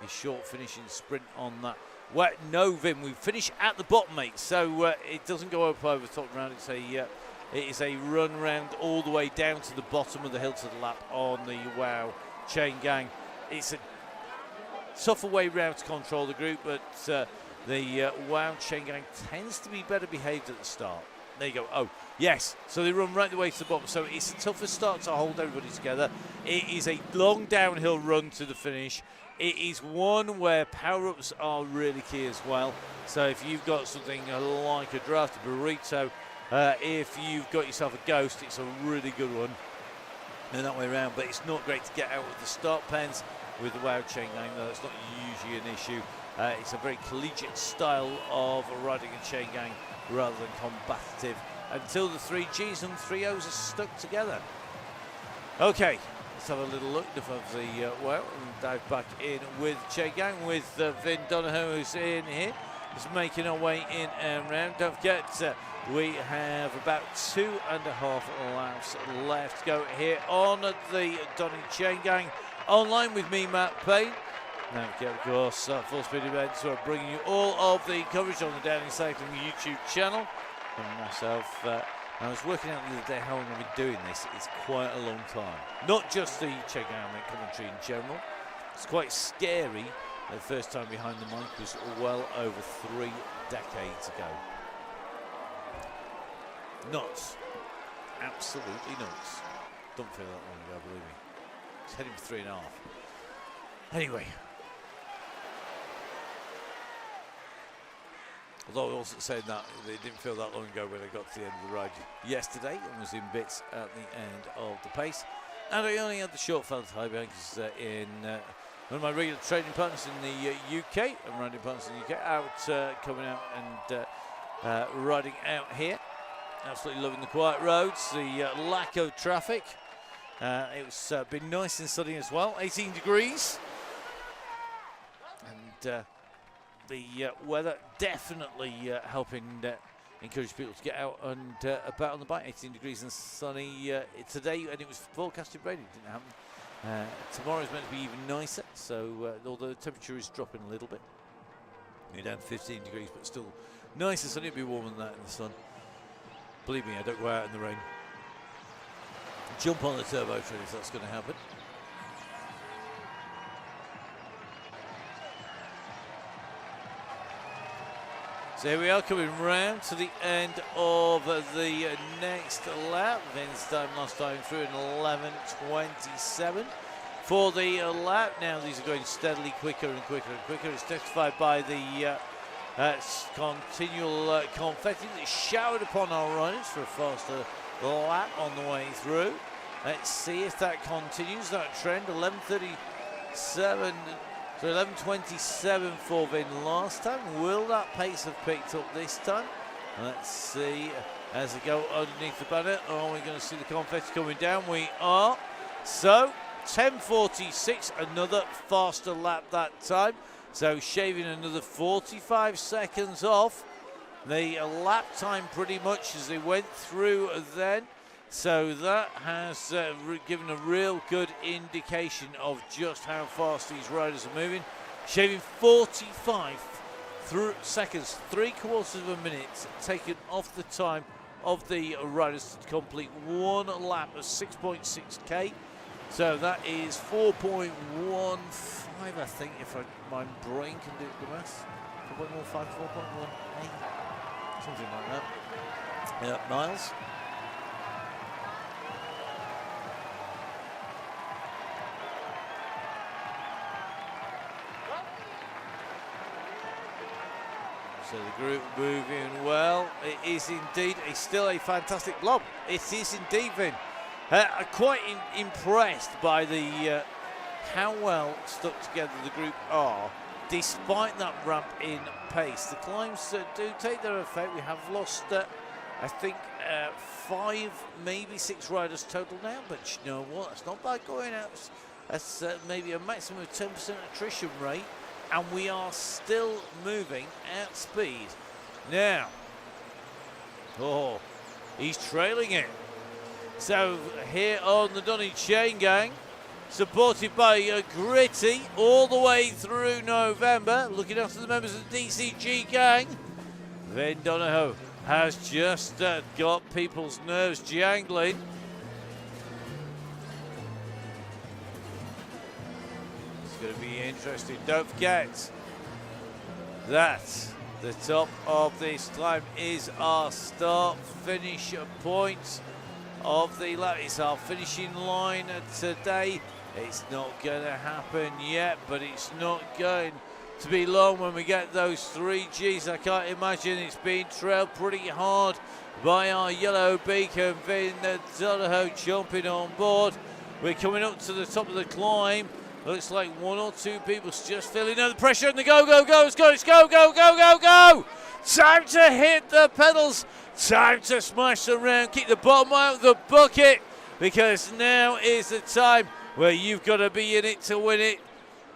His short finishing sprint on that. Well, no, Vim, we finish at the bottom, mate. So it doesn't go up over the top round. It is a run round all the way down to the bottom of the hill to the lap on the Wow Chaingang. It's a tougher way round to control the group, but the Wow Chaingang tends to be better behaved at the start. There you go. Oh, yes. So they run right the way to the bottom. So it's a tougher start to hold everybody together. It is a long downhill run to the finish. It is one where power-ups are really key as well. So if you've got something like a draft burrito, if you've got yourself a ghost, it's a really good one. And that way around. But it's not great to get out of the start pens with the Wow Chaingang, though. It's not usually an issue. It's a very collegiate style of riding a Chaingang rather than combative, until the 3 Gs and 3 Os are stuck together. Okay, let's have a little look of the Wow and dive back in with Chaingang, with Vin Donohoe, who's in here. Just making our way in and round. Don't forget, we have about 2.5 laps left to go here on the Donny Chaingang. Online with me, Matt Payne. Now, of course, Full Speed Events are bringing you all of the coverage on the Downhill Cycling YouTube channel. And myself, I was working out the other day how long I've been doing this. It's quite a long time. Not just the Chaingang commentary in general. It's quite scary. The first time behind the mic was well over 3 decades ago. Nuts. Absolutely nuts. Don't feel that long ago, believe me. It's heading for 3.5. Anyway. Although I wasn't saying that, it didn't feel that long ago when I got to the end of the ride yesterday and was in bits at the end of the pace. And I only had the short fella high because in one of my regular training partners in the UK, and riding partners in the UK, out coming out and riding out here. Absolutely loving the quiet roads, the lack of traffic. It's been nice and sunny as well, 18 degrees. And the weather definitely helping encourage people to get out and about on the bike. 18 degrees and sunny today, and it was forecasted rain. It didn't happen. Tomorrow is meant to be even nicer, so although the temperature is dropping a little bit. You're down to 15 degrees, but still nice and sunny. It'll be warmer than that in the sun. Believe me, I don't go out in the rain. Jump on the turbo train if that's going to happen. So here we are, coming round to the end of the next lap. Vin's time last time through in 11.27. for the lap. Now these are going steadily quicker and quicker and quicker. It's testified by the continual confetti that's showered upon our riders for a faster lap on the way through. Let's see if that continues, that trend. 11:37 to 11:27 for Vin last time. Will that pace have picked up this time? Let's see as they go underneath the banner. Are we going to see the confetti coming down? We are. So 10:46, another faster lap that time. So shaving another 45 seconds off the lap time pretty much as they went through then. So that has given a real good indication of just how fast these riders are moving. Shaving 45 seconds, 3/4 of a minute taken off the time of the riders to complete one lap of 6.6k. So that is 4.15, I think, if my brain can do the maths. 4.15, 4.18, something like that. Miles. So the group moving well. It is indeed still a fantastic blob. It is indeed, Vin. I'm quite impressed by the how well stuck together the group are, despite that ramp in pace. The climbs do take their effect. We have lost, I think, 5, maybe 6 riders total now. But you know what? It's not bad going out. That's maybe a maximum of 10% attrition rate. And we are still moving at speed. Now, he's trailing it. So here on the Donny Chaingang, supported by Gritty all the way through November, looking after the members of the DCG gang, Vin Donahoe has just got people's nerves jangling. Going to be interesting. Don't forget that the top of this climb is our start finish point of the lap. It's our finishing line today. It's not going to happen yet, but it's not going to be long when we get those 3 Gs. I can't imagine it's being trailed pretty hard by our yellow beacon. Vin Donahoe jumping on board. We're coming up to the top of the climb. Looks like 1 or 2 people just feeling under pressure, and the go, go, go, let's go, go, go, go, go, go! Time to hit the pedals, time to smash around, keep the bottom out of the bucket, because now is the time where you've got to be in it to win it.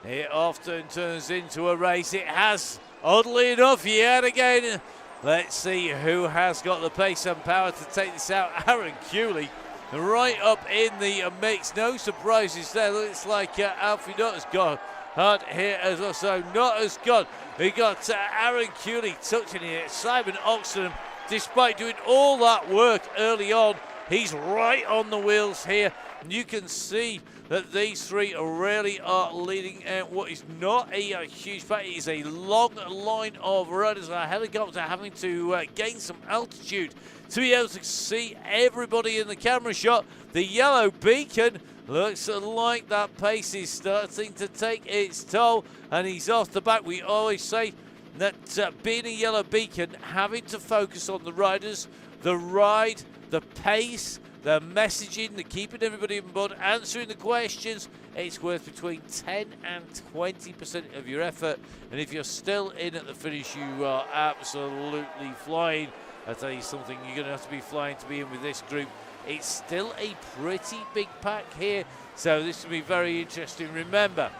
It often turns into a race. It has, oddly enough, yet again. Let's see who has got the pace and power to take this out. Aaron Cooley right up in the mix. No surprises there. Looks like Alfie not as gone hard here as well. So not as gone. We got Aaron Cooley touching here. Simon Oxenham, despite doing all that work early on, he's right on the wheels here. And you can see that these 3 really are leading out what is not a huge pack. It is a long line of riders. Our helicopter having to gain some altitude to be able to see everybody in the camera shot. The yellow beacon looks like that pace is starting to take its toll, and he's off the back. We always say that being a yellow beacon, having to focus on the riders, the ride, the pace, the messaging, the keeping everybody in board, answering the questions, it's worth between 10 and 20% of your effort. And if you're still in at the finish, you are absolutely flying. I'll tell you something, you're going to have to be flying to be in with this group. It's still a pretty big pack here, so this will be very interesting. Remember,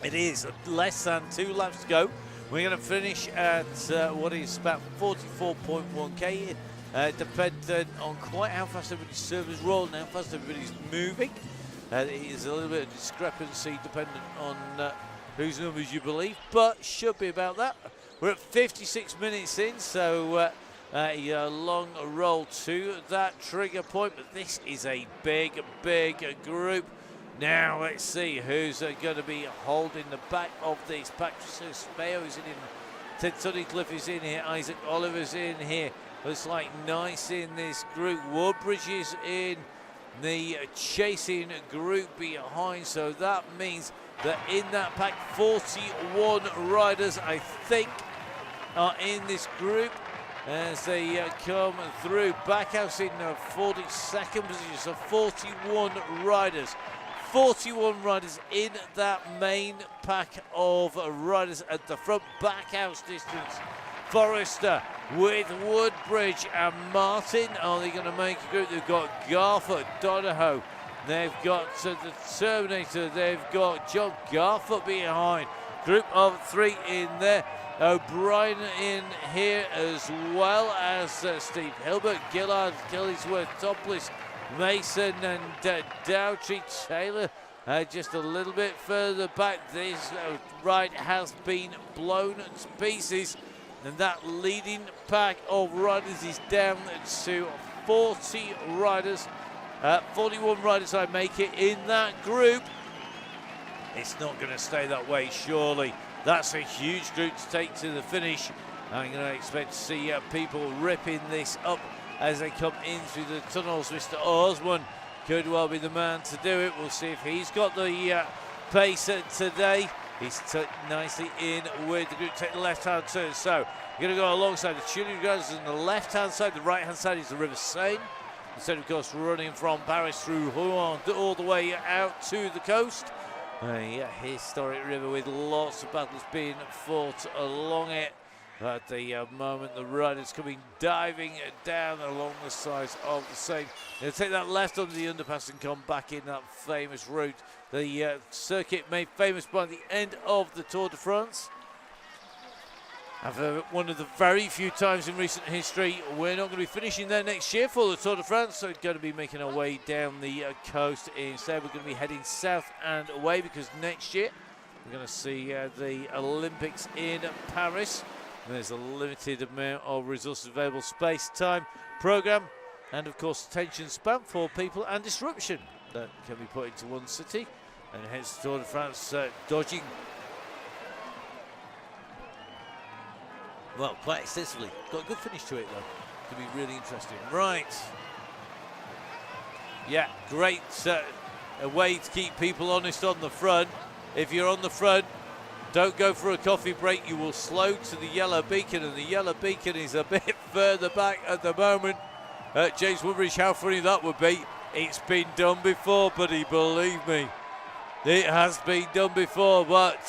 it is less than 2 laps to go. We're going to finish at what is about 44.1k, dependent on quite how fast everybody's servers roll and how fast everybody's moving. It is a little bit of discrepancy dependent on whose numbers you believe, but should be about that. We're at 56 minutes in, so a long roll to that trigger point, but this is a big, big group. Now let's see who's going to be holding the back of this pack. So Speo is in here, Ted Tunnicliffe is in here, Isaac Oliver's in here. Looks like Nice in this group. Woodbridge is in the chasing group behind. So that means that in that pack, 41 riders, I think, are in this group as they come through. Backhouse in 42nd position, so 41 riders. 41 riders in that main pack of riders at the front. Backhouse distance. Forrester with Woodbridge and Martin. Are they going to make a group? They've got Garfoot, Donahoe. They've got the Terminator. They've got John Garfoot behind. Group of 3 in there. O'Brien in here as well as Steve Hilbert, Gillard, Gillisworth, Topless, Mason and Dowtree. Taylor just a little bit further back. This ride has been blown to pieces, and that leading pack of riders is down to 40 riders. 41 riders, I make it, in that group. It's not going to stay that way, surely. That's a huge group to take to the finish. I'm going to expect to see people ripping this up as they come in through the tunnels. Mr. Osborne could well be the man to do it. We'll see if he's got the pace today. He's tucked nicely in with the group. Take the left-hand turn. So you're going to go alongside the tuning guys on the left-hand side. The right-hand side is the River Seine. Instead, of course, running from Paris through Rouen all the way out to the coast. A historic river with lots of battles being fought along it. At the moment, the riders coming diving down along the sides of the Seine. They'll take that left under the underpass and come back in that famous route. The circuit made famous by the end of the Tour de France. And for one of the very few times in recent history, we're not going to be finishing there next year for the Tour de France, so we're going to be making our way down the coast instead. We're going to be heading south and away because next year we're going to see the Olympics in Paris. There's a limited amount of resources available, space, time, programme, and of course attention span for people and disruption that can be put into one city, and hence the Tour de France dodging, well, quite extensively. Got a good finish to it though. Could be really interesting. Right. Yeah, great a way to keep people honest on the front. If you're on the front, don't go for a coffee break. You will slow to the yellow beacon, and the yellow beacon is a bit further back at the moment. James Woodbridge, how funny that would be. It's been done before, buddy, believe me. It has been done before, but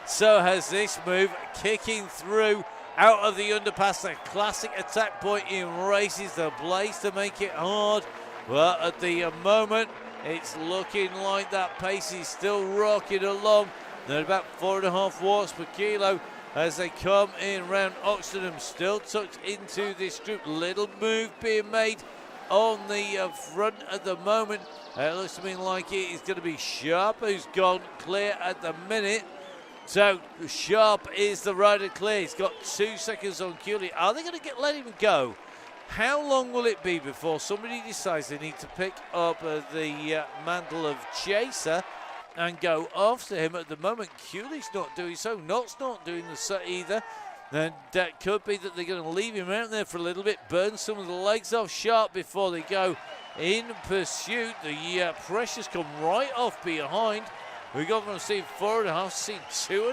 so has this move, kicking through out of the underpass. A classic attack point in races, the place to make it hard. But at the moment, it's looking like that pace is still rocking along. They're about 4.5 watts per kilo as they come in round Oxenham, still tucked into this group. Little move being made on the front at the moment. It looks to me like it is going to be Sharp who's gone clear at the minute. So Sharp is the rider clear. He's got 2 seconds on Cooley. Are they going to let him go? How long will it be before somebody decides they need to pick up the mantle of chaser and go after him? At the moment, Cooley's not doing so. Knott's not doing so either. And that could be that they're going to leave him out there for a little bit, burn some of the legs off Sharp before they go in pursuit. The pressure's come right off behind. We've gone from seeing 4.5 to seeing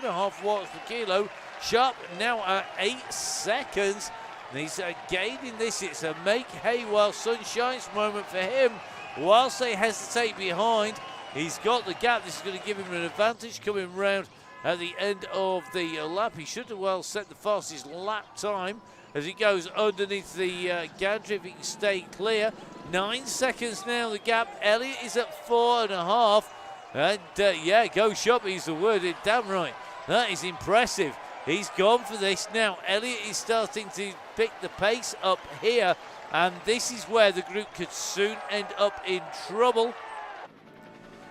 2.5 watts per kilo. Sharp now at 8 seconds. And he's gaining this. It's a make hay while sun shines moment for him. Whilst they hesitate behind, he's got the gap. This is going to give him an advantage coming round at the end of the lap. He should have well set the fastest lap time as he goes underneath the gantry if he can stay clear. 9 seconds now the gap. Elliott is at 4.5. And yeah, go Sharp is the word. Damn right. That is impressive. He's gone for this now. Elliott is starting to pick the pace up here, and this is where the group could soon end up in trouble.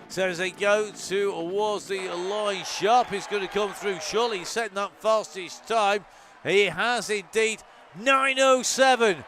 So as they go towards the line, Sharp is going to come through. Surely he's setting that fastest time. He has indeed. 9:07.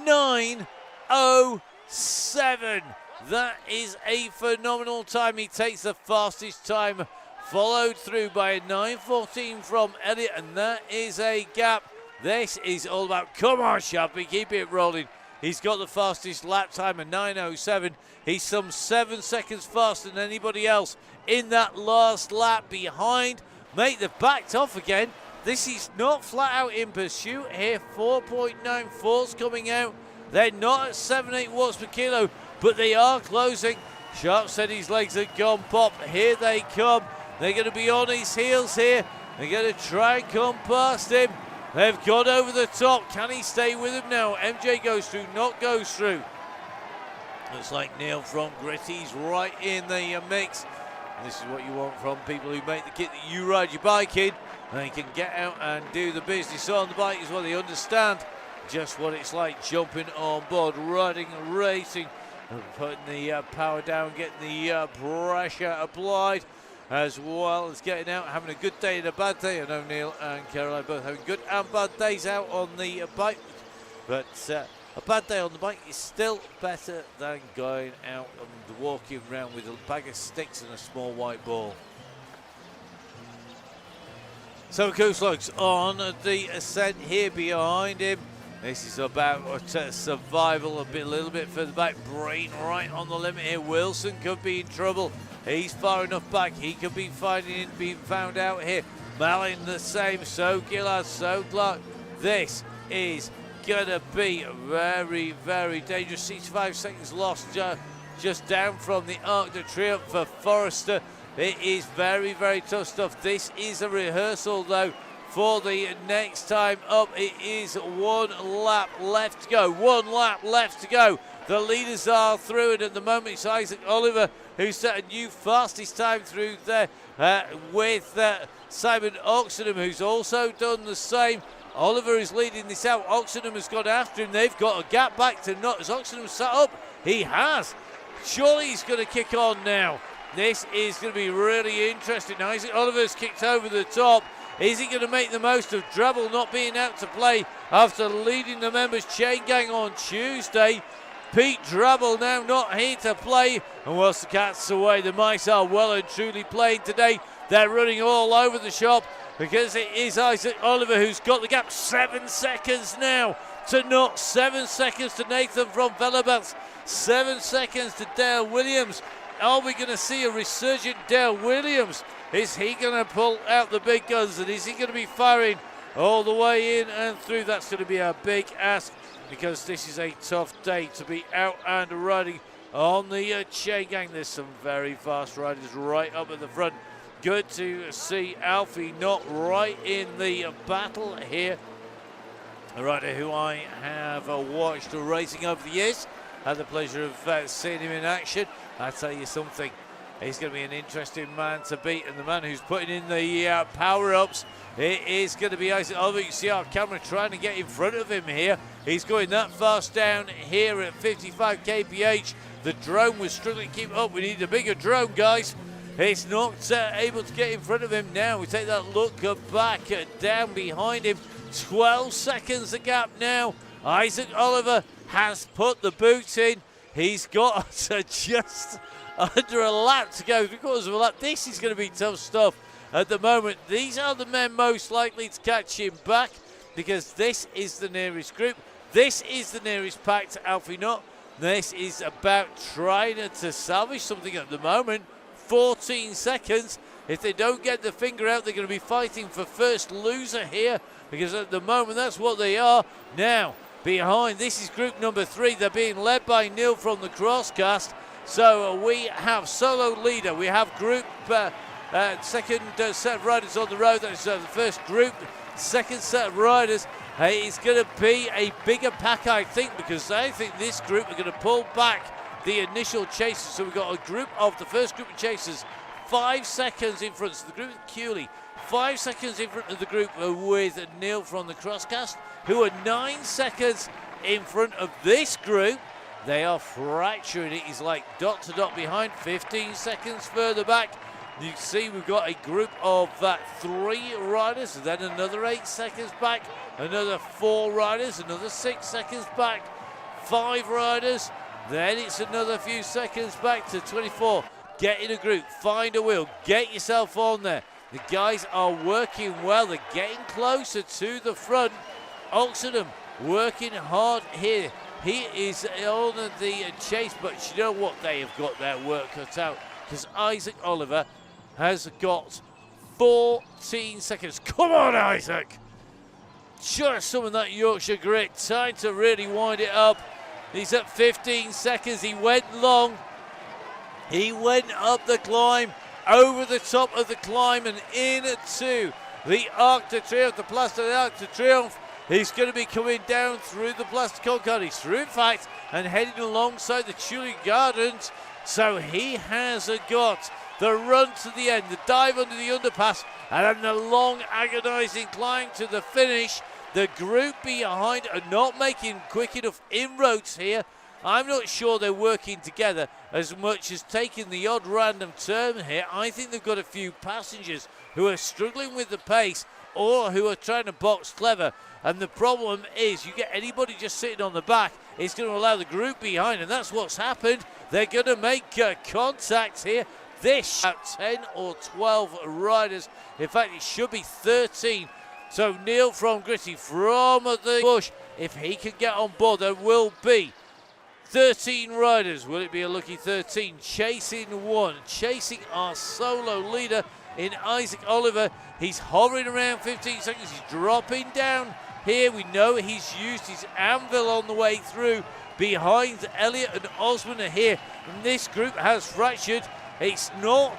9:07. That is a phenomenal time. He takes the fastest time, followed through by a 9:14 from Elliott, and that is a gap. This is all about, come on, Sharpie, keep it rolling. He's got the fastest lap time of 9:07. He's some 7 seconds faster than anybody else in that last lap behind. Mate, they've backed off again. This is not flat out in pursuit here. 4.94's coming out. They're not at 7.8 watts per kilo, but they are closing. Sharp said his legs had gone pop. Here they come. They're going to be on his heels here. They're going to try and come past him. They've got over the top. Can he stay with him now? MJ goes through, not goes through. Looks like Neil from Gritty's right in the mix. And this is what you want from people who make the kit that you ride your bike in. They can get out and do the business on the bike as well. They understand just what it's like jumping on board, riding, racing, and putting the power down, getting the pressure applied, as well as getting out, having a good day and a bad day. I know Neil and Caroline both having good and bad days out on the bike, but a bad day on the bike is still better than going out and walking around with a bag of sticks and a small white ball. So Kooslock's on the ascent here behind him. This is about survival, a little bit further back. Brain right on the limit here. Wilson could be in trouble. He's far enough back. He could be being found out here. Malin the same. So Gillard, so Clark. This is gonna be very, very dangerous. 65 seconds lost just down from the Arc de Triomphe for Forrester. It is very, very tough stuff. This is a rehearsal, though, for the next time up. It is 1 lap left to go. 1 lap left to go. The leaders are through, and at the moment it's Isaac Oliver who set a new fastest time through there with Simon Oxenham, who's also done the same. Oliver is leading this out. Oxenham has gone after him. They've got a gap back to not as Oxenham sat up. He has. Surely he's going to kick on now. This is going to be really interesting. Now, Isaac Oliver's kicked over the top. Is he going to make the most of Drabble not being out to play after leading the members Chaingang on Tuesday? Pete Drabble now not here to play. And whilst the cat's away, the mice are well and truly playing today. They're running all over the shop because it is Isaac Oliver who's got the gap. 7 seconds now to Knox. 7 seconds to Nathan from Velobats. 7 seconds to Dale Williams. Are we going to see a resurgent Dale Williams? Is he going to pull out the big guns, and is he going to be firing all the way in and through? That's going to be a big ask, because this is a tough day to be out and riding on the Chaingang. There's some very fast riders right up at the front. Good to see Alfie not right in the battle here. A rider who I have watched racing over the years. Had the pleasure of seeing him in action. I tell you something, he's going to be an interesting man to beat, and the man who's putting in the power-ups, it is going to be Isaac Oliver. You can see our camera trying to get in front of him here. He's going that fast down here at 55 kph. The drone was struggling to keep up. We need a bigger drone, guys. He's not able to get in front of him now. We take that look back down behind him. 12 seconds the gap now. Isaac Oliver has put the boots in. He's got just under a lap to go, 3/4 of a lap. This is going to be tough stuff at the moment. These are the men most likely to catch him back, because this is the nearest group. This is the nearest pack to Alfie Knott. This is about trying to salvage something at the moment. 14 seconds. If they don't get the finger out, they're going to be fighting for first loser here, because at the moment that's what they are. Now, behind, this is group number 3. They're being led by Neil from the Crosscast. So we have solo leader. We have group second set of riders on the road. That's the first group. Second set of riders. It's going to be a bigger pack, I think, because I think this group are going to pull back the initial chasers. So we've got a group of the first group of chasers 5 seconds in front. So the group with Cooley 5 seconds in front of the group with Neil from the Crosscast, who are 9 seconds in front of this group. They are fracturing it. He's like dot to dot behind. 15 seconds further back. You can see we've got a group of 3 riders, and then another 8 seconds back, another 4 riders, another 6 seconds back, 5 riders, then it's another few seconds back to 24. Get in a group, find a wheel, get yourself on there. The guys are working well. They're getting closer to the front. Oxenham working hard here. He is on the chase, but you know what? They have got their work cut out because Isaac Oliver has got 14 seconds. Come on, Isaac! Just some of that Yorkshire grit. Time to really wind it up. He's at 15 seconds. He went long. He went up the climb, over the top of the climb and into the Arc de Triomphe, the Place de l'Arc de Triomphe. He's going to be coming down through the Place de Concorde. He's through, in fact, and heading alongside the Tulip Gardens. So he has got the run to the end, the dive under the underpass, and then the long, agonising climb to the finish. The group behind are not making quick enough inroads here. I'm not sure they're working together as much as taking the odd random turn here. I think they've got a few passengers who are struggling with the pace or who are trying to box clever. And the problem is you get anybody just sitting on the back, it's going to allow the group behind, and that's what's happened. They're going to make contact here. This about 10 or 12 riders. In fact, it should be 13. So Neil from Gritty from the bush, if he can get on board, there will be 13 riders. Will it be a lucky 13? Chasing one, chasing our solo leader in Isaac Oliver. He's hovering around 15 seconds. He's dropping down here. We know he's used his anvil on the way through. Behind Elliott and Osman are here. And this group has fractured. It's not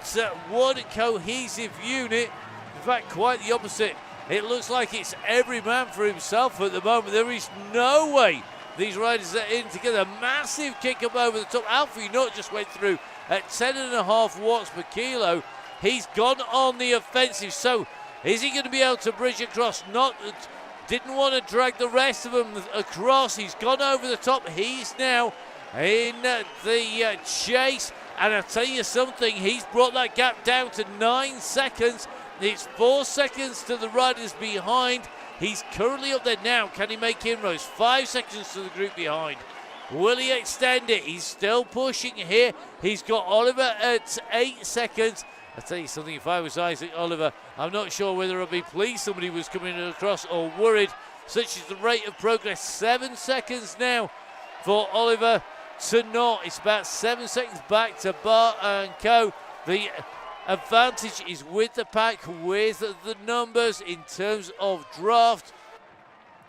one cohesive unit. In fact, quite the opposite. It looks like it's every man for himself at the moment. There is no way these riders are in together. Massive kick up over the top. Alfie Nutt just went through at 10.5 watts per kilo. He's gone on the offensive. So is he going to be able to bridge across? Didn't want to drag the rest of them across. He's gone over the top. He's now in the chase. And I'll tell you something, he's brought that gap down to 9 seconds. It's 4 seconds to the riders behind. He's currently up there now. Can he make inroads? 5 seconds to the group behind. Will he extend it? He's still pushing here. He's got Oliver at 8 seconds. I'll tell you something, if I was Isaac Oliver, I'm not sure whether I'd be pleased somebody was coming across or worried. Such is the rate of progress. 7 seconds now for Oliver to not. It's about 7 seconds back to Bar and Co. The advantage is with the pack, with the numbers in terms of draft.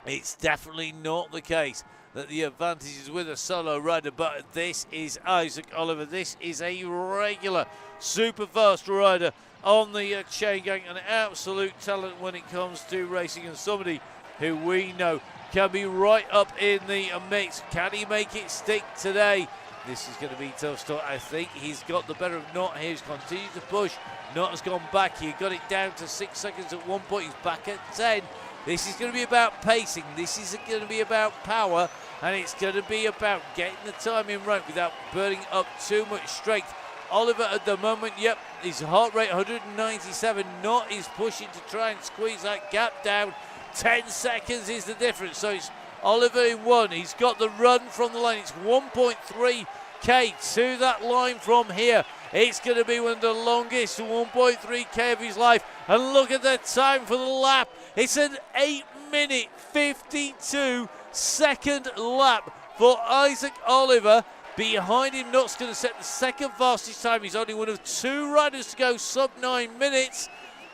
It's definitely not the case that the advantage is with a solo rider, but this is Isaac Oliver. This is a regular super fast rider on the Chaingang, an absolute talent when it comes to racing, and somebody who we know can be right up in the mix. Can he make it stick today? This is going to be tough stuff. I think he's got the better of Knott here. He's continued to push. Knott has gone back. He got it down to 6 seconds at one point. He's back at 10. This is going to be about pacing. This is going to be about power. And it's going to be about getting the timing right without burning up too much strength. Oliver at the moment, yep, his heart rate 197. Knott is pushing to try and squeeze that gap down. 10 seconds is the difference. So it's Oliver in one. He's got the run from the line. It's 1.3k to that line from here. It's going to be one of the longest 1.3k of his life. And look at the time for the lap. It's an 8-minute 52-second lap for Isaac Oliver. Behind him, Knott's going to set the second fastest time. He's only one of 2 riders to go sub 9 minutes.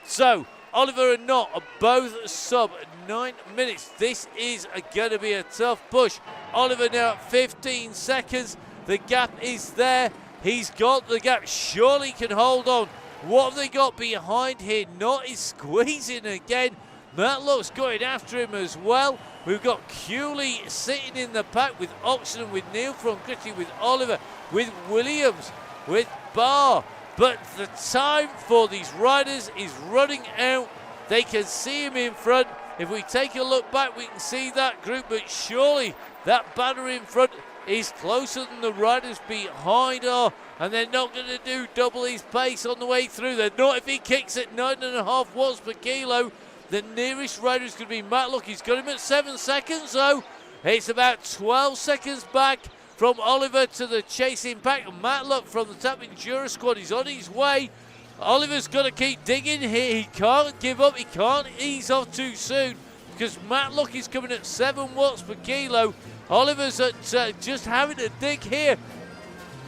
So Oliver and Knott are both sub 9 minutes. This is going to be a tough push. Oliver now at 15 seconds. The gap is there. He's got the gap. Surely can hold on. What have they got behind here? Knott is squeezing again. Matlock's going after him as well. We've got Cooley sitting in the pack with Oxenden, with Neil from Gritty, with Oliver, with Williams, with Barr. But the time for these riders is running out. They can see him in front. If we take a look back, we can see that group, but surely that banner in front is closer than the riders behind are, and they're not going to do double his pace on the way through. They're not if he kicks at 9.5 watts per kilo. The nearest rider is going to be Matlock. He's got him at 7 seconds, though. It's about 12 seconds back from Oliver to the chasing pack. Matlock from the Tap Enduro squad is on his way. Oliver's got to keep digging here. He can't give up. He can't ease off too soon because Matlock is coming at 7 watts per kilo. Oliver's just having a dig here.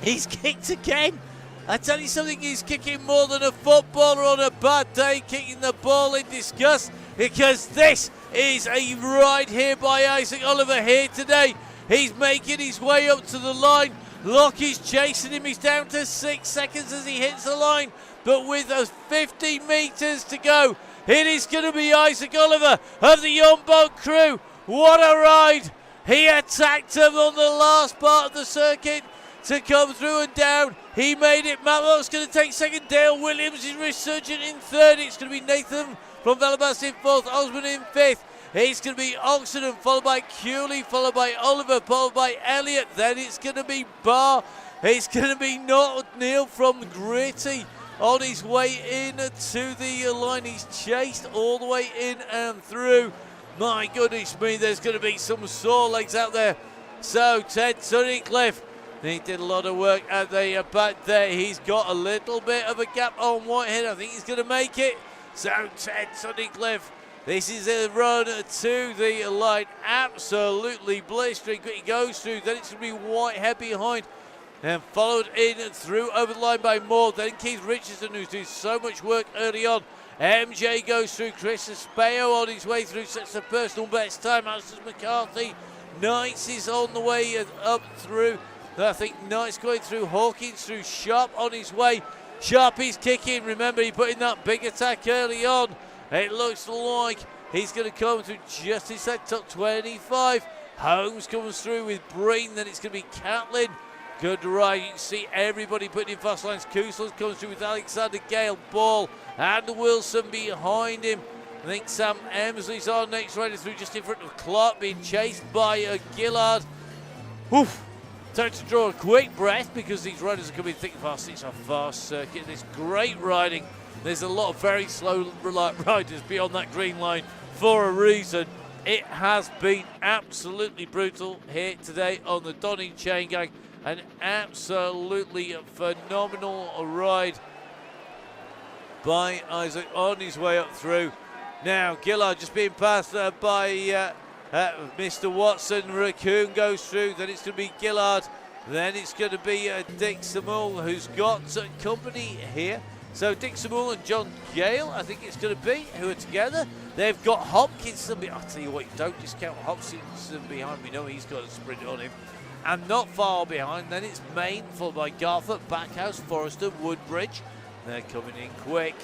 He's kicked again. I tell you something, he's kicking more than a footballer on a bad day, kicking the ball in disgust, because this is a ride here by Isaac Oliver here today. He's making his way up to the line. Lockie's chasing him. He's down to 6 seconds as he hits the line. But with 50 metres to go, it is going to be Isaac Oliver of the On-Boat crew. What a ride. He attacked him on the last part of the circuit to come through and down. He made it. Matt Lowe's going to take second. Dale Williams is resurgent in third. It's going to be Nathan from Velabas in fourth. Osman in fifth. It's going to be Oxenden, followed by Cooley, followed by Oliver, followed by Elliott. Then it's going to be Barr. It's going to be Neil from Gritty on his way in to the line. He's chased all the way in and through. My goodness me, there's going to be some sore legs out there. So Ted Tunnicliffe, he did a lot of work at the back there. He's got a little bit of a gap on Whitehead. I think he's going to make it. So Ted Tunnicliffe, this is a run to the line. Absolutely blistering. He goes through. Then it's going to be Whitehead behind. And followed in through over the line by Moore. Then Keith Richardson, who's doing so much work early on. MJ goes through. Chris Espeo on his way through. Sets the personal best time. Alistair McCarthy. Knights is on the way up through. I think Knight's going through. Hawkins through. Sharp on his way. Sharp is kicking. Remember, he put in that big attack early on. It looks like he's going to come through just inside top 25. Holmes comes through with Breen. Then it's going to be Catlin. Good ride. You can see everybody putting in fast lines. Kusel comes through with Alexander Gale, Ball, and Wilson behind him. I think Sam Emsley's on next, rider through just in front of Clark, being chased by Gillard. Oof. Time to draw a quick breath because these riders are coming thick and fast. It's a fast circuit. There's great riding. There's a lot of very slow riders beyond that green line for a reason. It has been absolutely brutal here today on the Donny Chaingang. An absolutely phenomenal ride by Isaac on his way up through. Now Gillard just being passed by Mr. Watson. Raccoon goes through. Then it's going to be Gillard. Then it's going to be Dick Samuel, who's got company here. So Dick Samuel and John Gale, I think it's going to be, who are together. They've got Hopkinson. I'll tell you what, don't discount Hopkinson behind. We know he's got a sprint on him. And not far behind, then it's Main, followed by Garford, Backhouse, Forrester, Woodbridge. They're coming in quick.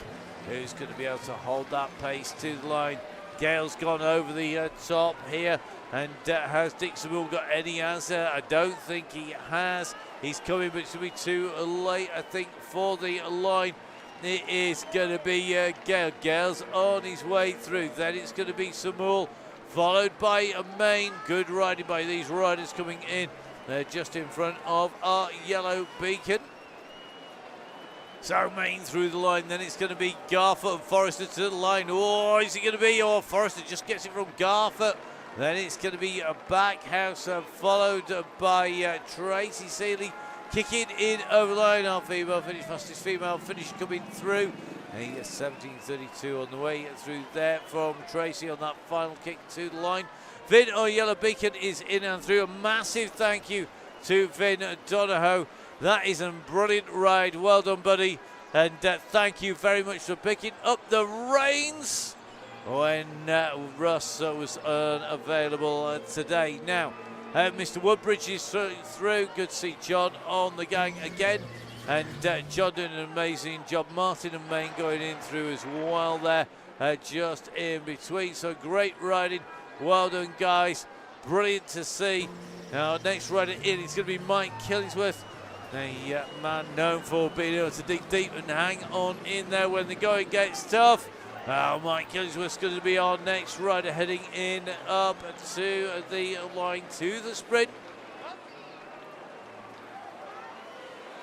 Who's going to be able to hold that pace to the line? Gale's gone over the top here. And has Dick Samuel got any answer? I don't think he has. He's coming, but it's going to be too late, I think, for the line. It is going to be Gale. Gale's on his way through. Then it's going to be Samuel, followed by Main. Good riding by these riders coming in. They're just in front of our yellow beacon. So Main through the line. Then it's going to be Garford and Forrester to the line. Oh, is it going to be? Oh, Forrester just gets it from Garford. Then it's going to be a Backhouse followed by Tracy Seeley. Kicking in over the line. Our female finish, fastest female finish coming through. A 17:32 on the way through there from Tracy on that final kick to the line. Vin or Yellow Beacon is in and through. A massive thank you to Vin Donahoe. That is a brilliant ride. Well done, buddy. And thank you very much for picking up the reins when Russ was unavailable today. Now, Mr. Woodbridge is through. Good to see John on the gang again. And John doing an amazing job. Martin and Main going in through as well there, just in between. So great riding. Well done, guys. Brilliant to see. Now, next rider in is going to be Mike Killingsworth, a man known for being able to dig deep and hang on in there when the going gets tough. Mike Killingsworth's going to be our next rider heading in up to the line to the sprint.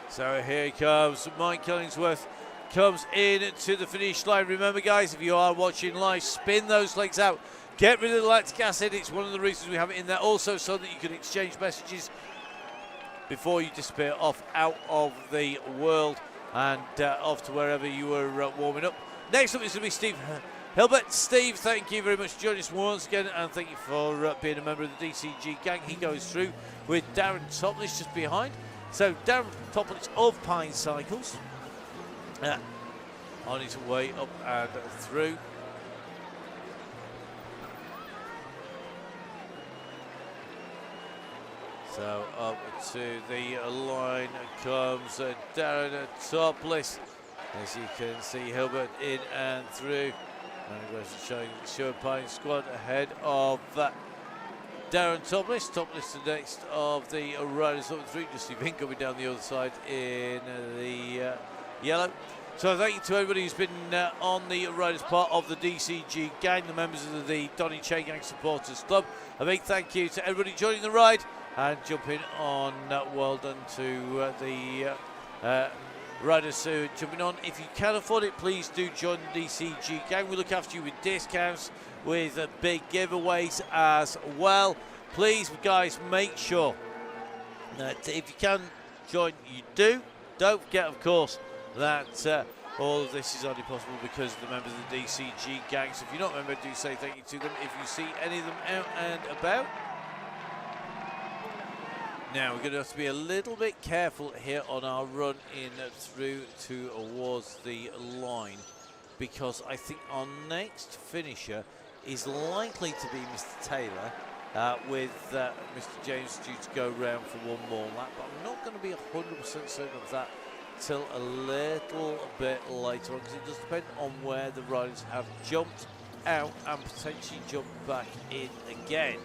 So here he comes. Mike Killingsworth comes in to the finish line. Remember, guys, if you are watching live, spin those legs out. Get rid of the lactic acid. It's one of the reasons we have it in there. Also, so that you can exchange messages before you disappear off out of the world and off to wherever you were warming up. Next up is going to be Steve Hilbert, Steve, thank you very much for joining us once again, and thank you for being a member of the DCG gang. He goes through with Darren Toplish just behind. So Darren Toplish of Pine Cycles on his way up and through. So up to the line comes Darren Toplish. As you can see, Hilbert in and through. And goes to showing Sure Pine squad ahead of Darren Toplish. Toplish the next of the riders up through. Just see Vin coming down the other side in the yellow. So thank you to everybody who's been on the riders part of the DCG gang, the members of the Donny Chaingang Supporters Club. A big thank you to everybody joining the ride and jumping on. Well done to the riders who are jumping on. If you can afford it, please do join the DCG gang. We look after you with discounts, with big giveaways as well. Please, guys, make sure that if you can join, you do. Don't forget, of course, that all of this is only possible because of the members of the DCG gang. So if you're not a member, do say thank you to them if you see any of them out and about. Now we're going to have to be a little bit careful here on our run in through towards the line, because I think our next finisher is likely to be Mr. Taylor, with Mr. James due to go round for one more lap, but I'm not going to be 100% certain of that till a little bit later on, because it does depend on where the riders have jumped out and potentially jumped back in again.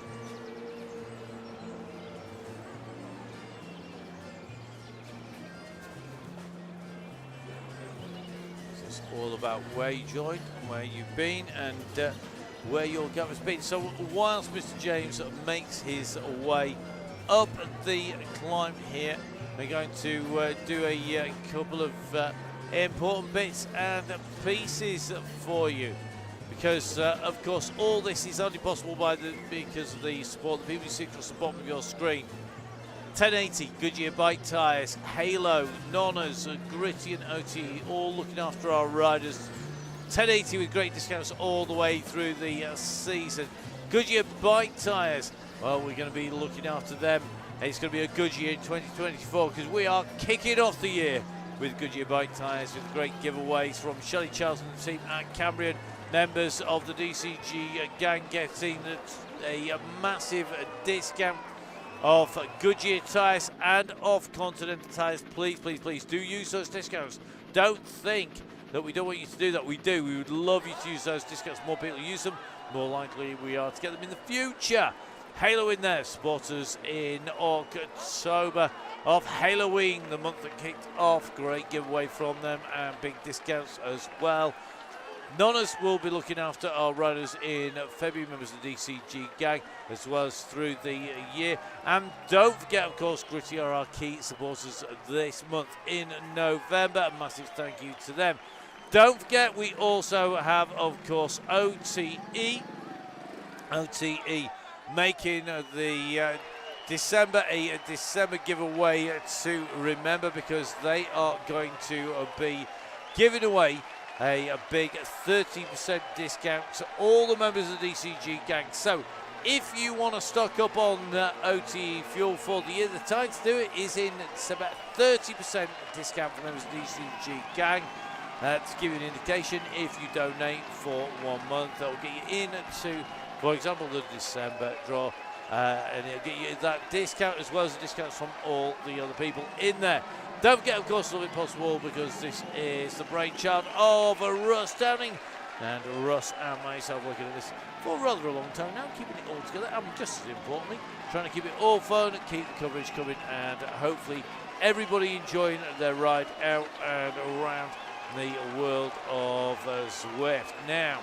All about where you joined, where you've been, and where your gap has been. So whilst Mr. James makes his way up the climb here, we're going to do a couple of important bits and pieces for you, because of course all this is only possible because of the support of the people you see across the bottom of your screen. 1080 Goodyear bike tyres, Halo, Nonnas, Gritty and OT, all looking after our riders. 1080 with great discounts all the way through the season. Goodyear bike tyres, well, we're going to be looking after them. It's going to be a good year in 2024, because we are kicking off the year with Goodyear bike tyres with great giveaways from Shelley Charlton and the team at Cambrian. Members of the DCG gang getting a massive discount of Goodyear tyres and of Continental tyres. Please, please, please do use those discounts. Don't think that we don't want you to do that. We do. We would love you to use those discounts. More people use them, more likely we are to get them in the future. Halo in there, supporters in October of Halloween, the month that kicked off. Great giveaway from them and big discounts as well. Nonnas will be looking after our riders in February, members of the DCG gang, as well as through the year. And don't forget, of course, Gritty are our key supporters this month in November. A massive thank you to them. Don't forget, we also have, of course, OTE. OTE making the December a December giveaway to remember, because they are going to be giving away a big 30% discount to all the members of the DCG gang. So if you want to stock up on OTE fuel for the year, the time to do it is in December. 30% discount for members of the DCG gang. To give you an indication, if you donate for 1 month, that will get you into, for example, the December draw, and it'll get you that discount as well as the discounts from all the other people in there. Don't forget, of course, Love It Possible, because this is the brainchild of Russ Downing. And Russ and myself working on this for rather a long time now, keeping it all together, and just as importantly, trying to keep it all fun, keep the coverage coming, and hopefully everybody enjoying their ride out and around the world of Zwift. Now,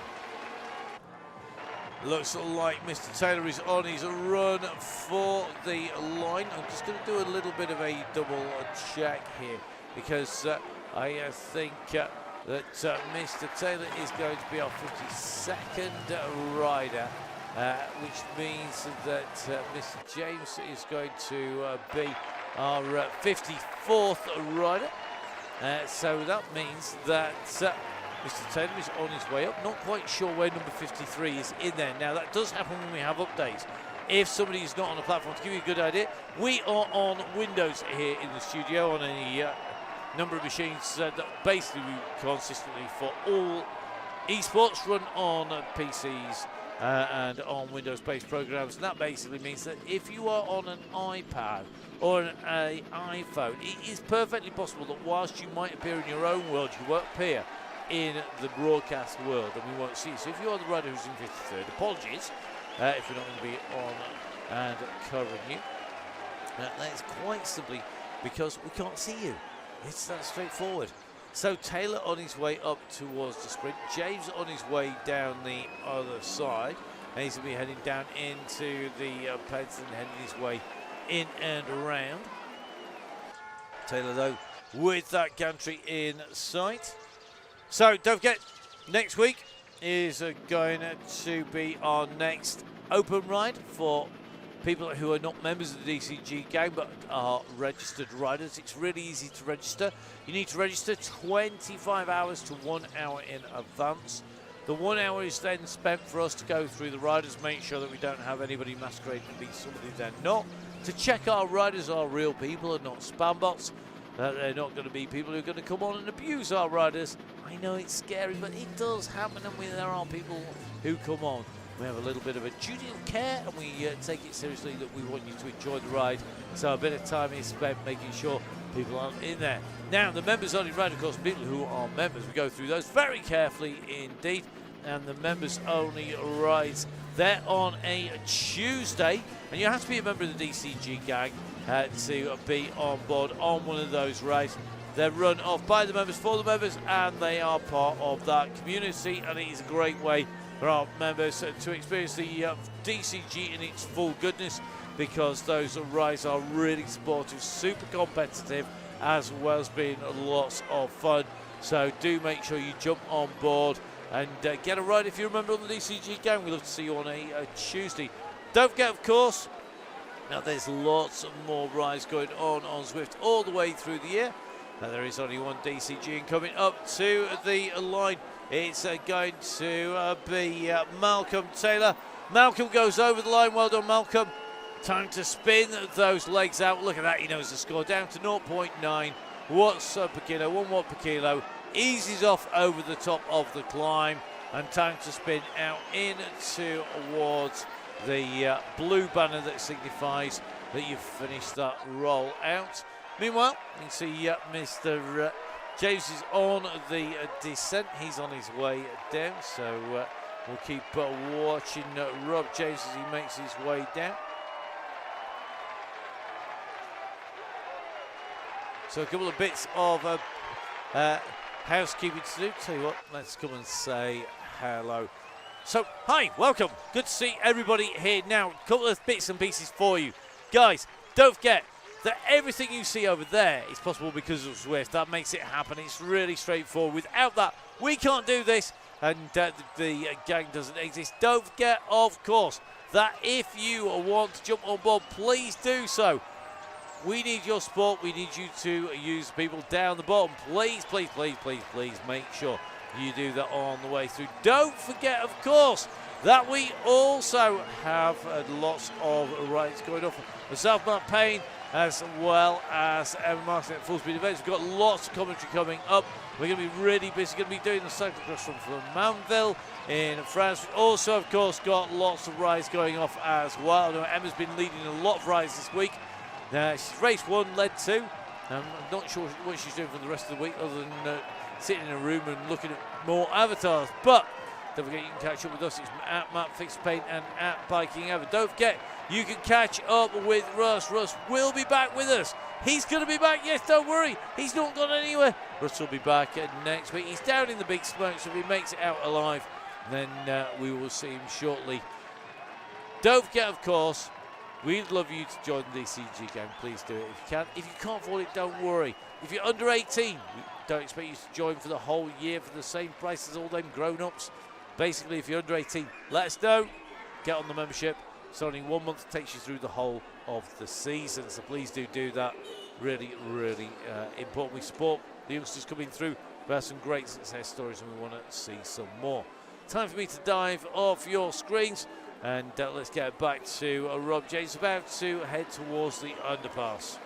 looks like Mr. Taylor is on his run for the line. I'm just going to do a little bit of a double check here, because I think that Mr. Taylor is going to be our 52nd rider, which means that Mr. James is going to be our 54th rider. So that means that Mr. Taylor is on his way up. Not quite sure where number 53 is in there. Now, that does happen when we have updates. If somebody is not on the platform, to give you a good idea, we are on Windows here in the studio on a number of machines that basically we consistently for all esports run on PCs and on Windows-based programs. And that basically means that if you are on an iPad or an iPhone, it is perfectly possible that whilst you might appear in your own world, you won't appear in the broadcast world and we won't see you. So if you are the rider who's in 53rd, apologies if we're not going to be on and covering you. That's quite simply because we can't see you. It's that straightforward. So Taylor on his way up towards the sprint. James on his way down the other side. And he's going to be heading down into the pens and heading his way in and around. Taylor, though, with that gantry in sight. So don't forget, next week is going to be our next open ride for people who are not members of the DCG gang but are registered riders. It's really easy to register. You need to register 25 hours to 1 hour in advance. The 1 hour is then spent for us to go through the riders, make sure that we don't have anybody masquerading to be somebody they're not, to check our riders are real people and not spam bots, that they're not going to be people who are going to come on and abuse our riders. I know it's scary, but it does happen, and there are people who come on. We have a little bit of a duty of care, and we take it seriously that we want you to enjoy the ride. So a bit of time is spent making sure people aren't in there. Now, the members only ride, of course, people who are members, we go through those very carefully indeed. And the members only rides, they're on a Tuesday, and you have to be a member of the DCG gang to be on board on one of those rides. They're run off by the members for the members, and they are part of that community, and it is a great way for our members to experience the DCG in its full goodness, because those rides are really supportive, super competitive, as well as being lots of fun. So do make sure you jump on board and get a ride if you're a member of the DCG gang. We'd love to see you on a Tuesday. Don't forget, of course, now there's lots more rides going on Zwift all the way through the year. Now there is only one DCG, and coming up to the line, it's going to be Malcolm Taylor. Malcolm goes over the line. Well done, Malcolm. Time to spin those legs out. Look at that. He knows the score. Down to 0.9 watts per kilo, 1 watt per kilo. Eases off over the top of the climb, and time to spin out in towards the blue banner that signifies that you've finished that roll out. Meanwhile, you can see Mr. James is on the descent. He's on his way down, so we'll keep watching Rob James as he makes his way down. So a couple of bits of housekeeping to do. Tell you what, let's come and say hello. So, hi, welcome. Good to see everybody here now. A couple of bits and pieces for you. Guys, don't forget that everything you see over there is possible because of Zwift. That makes it happen. It's really straightforward. Without that, we can't do this, and the gang doesn't exist. Don't forget, of course, that if you want to jump on board, please do so. We need your support. We need you to use people down the bottom. Please, please, please, please, please make sure you do that on the way through. Don't forget, of course, that we also have lots of rides going off. Myself, Matt Payne, as well as Emma Martin at Full Speed Events. We've got lots of commentary coming up. We're going to be really busy. We're going to be doing the cyclocross from Flamanville in France. We've also, of course, got lots of rides going off as well. I know Emma's been leading a lot of rides this week. She's race 1, led 2. I'm not sure what she's doing for the rest of the week other than sitting in a room and looking at more avatars. But don't forget, you can catch up with us. It's at Matt Fix Paint and at Biking Ever. Don't forget, you can catch up with Russ. Russ will be back with us. He's going to be back. Yes, don't worry. He's not gone anywhere. Russ will be back next week. He's down in the big smoke, so if he makes it out alive, then we will see him shortly. Don't forget, of course, we'd love you to join the DCG gang. Please do it if you can. If you can't afford it, don't worry. If you're under 18, we don't expect you to join for the whole year for the same price as all them grown-ups. Basically, if you're under 18, let us know. Get on the membership. It's only 1 month. It takes you through the whole of the season, so please do that. Really, really important. We support the youngsters coming through. We have some great success stories and we want to see some more. Time for me to dive off your screens and let's get back to Rob James, about to head towards the underpass.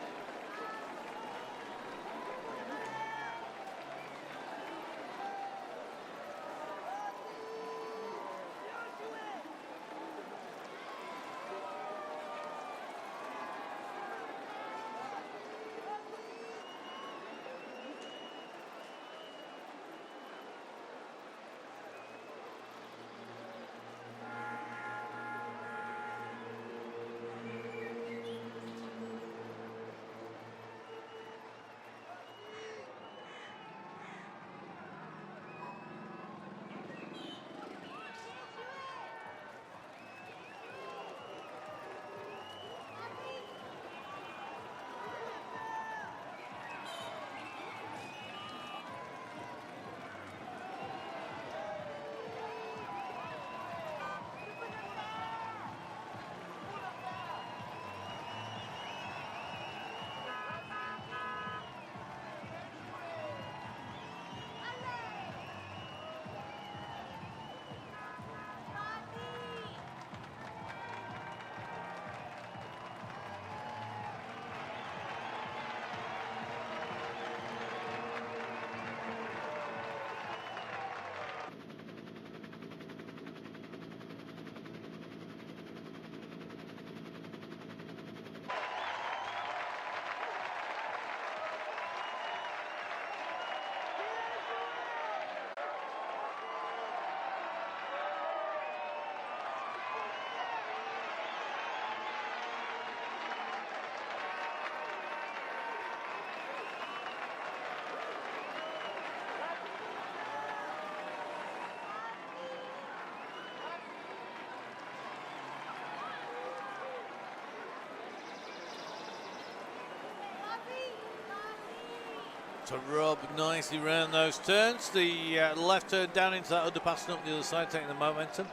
To Rob nicely round those turns. The left turn down into that underpass and up the other side, taking the momentum.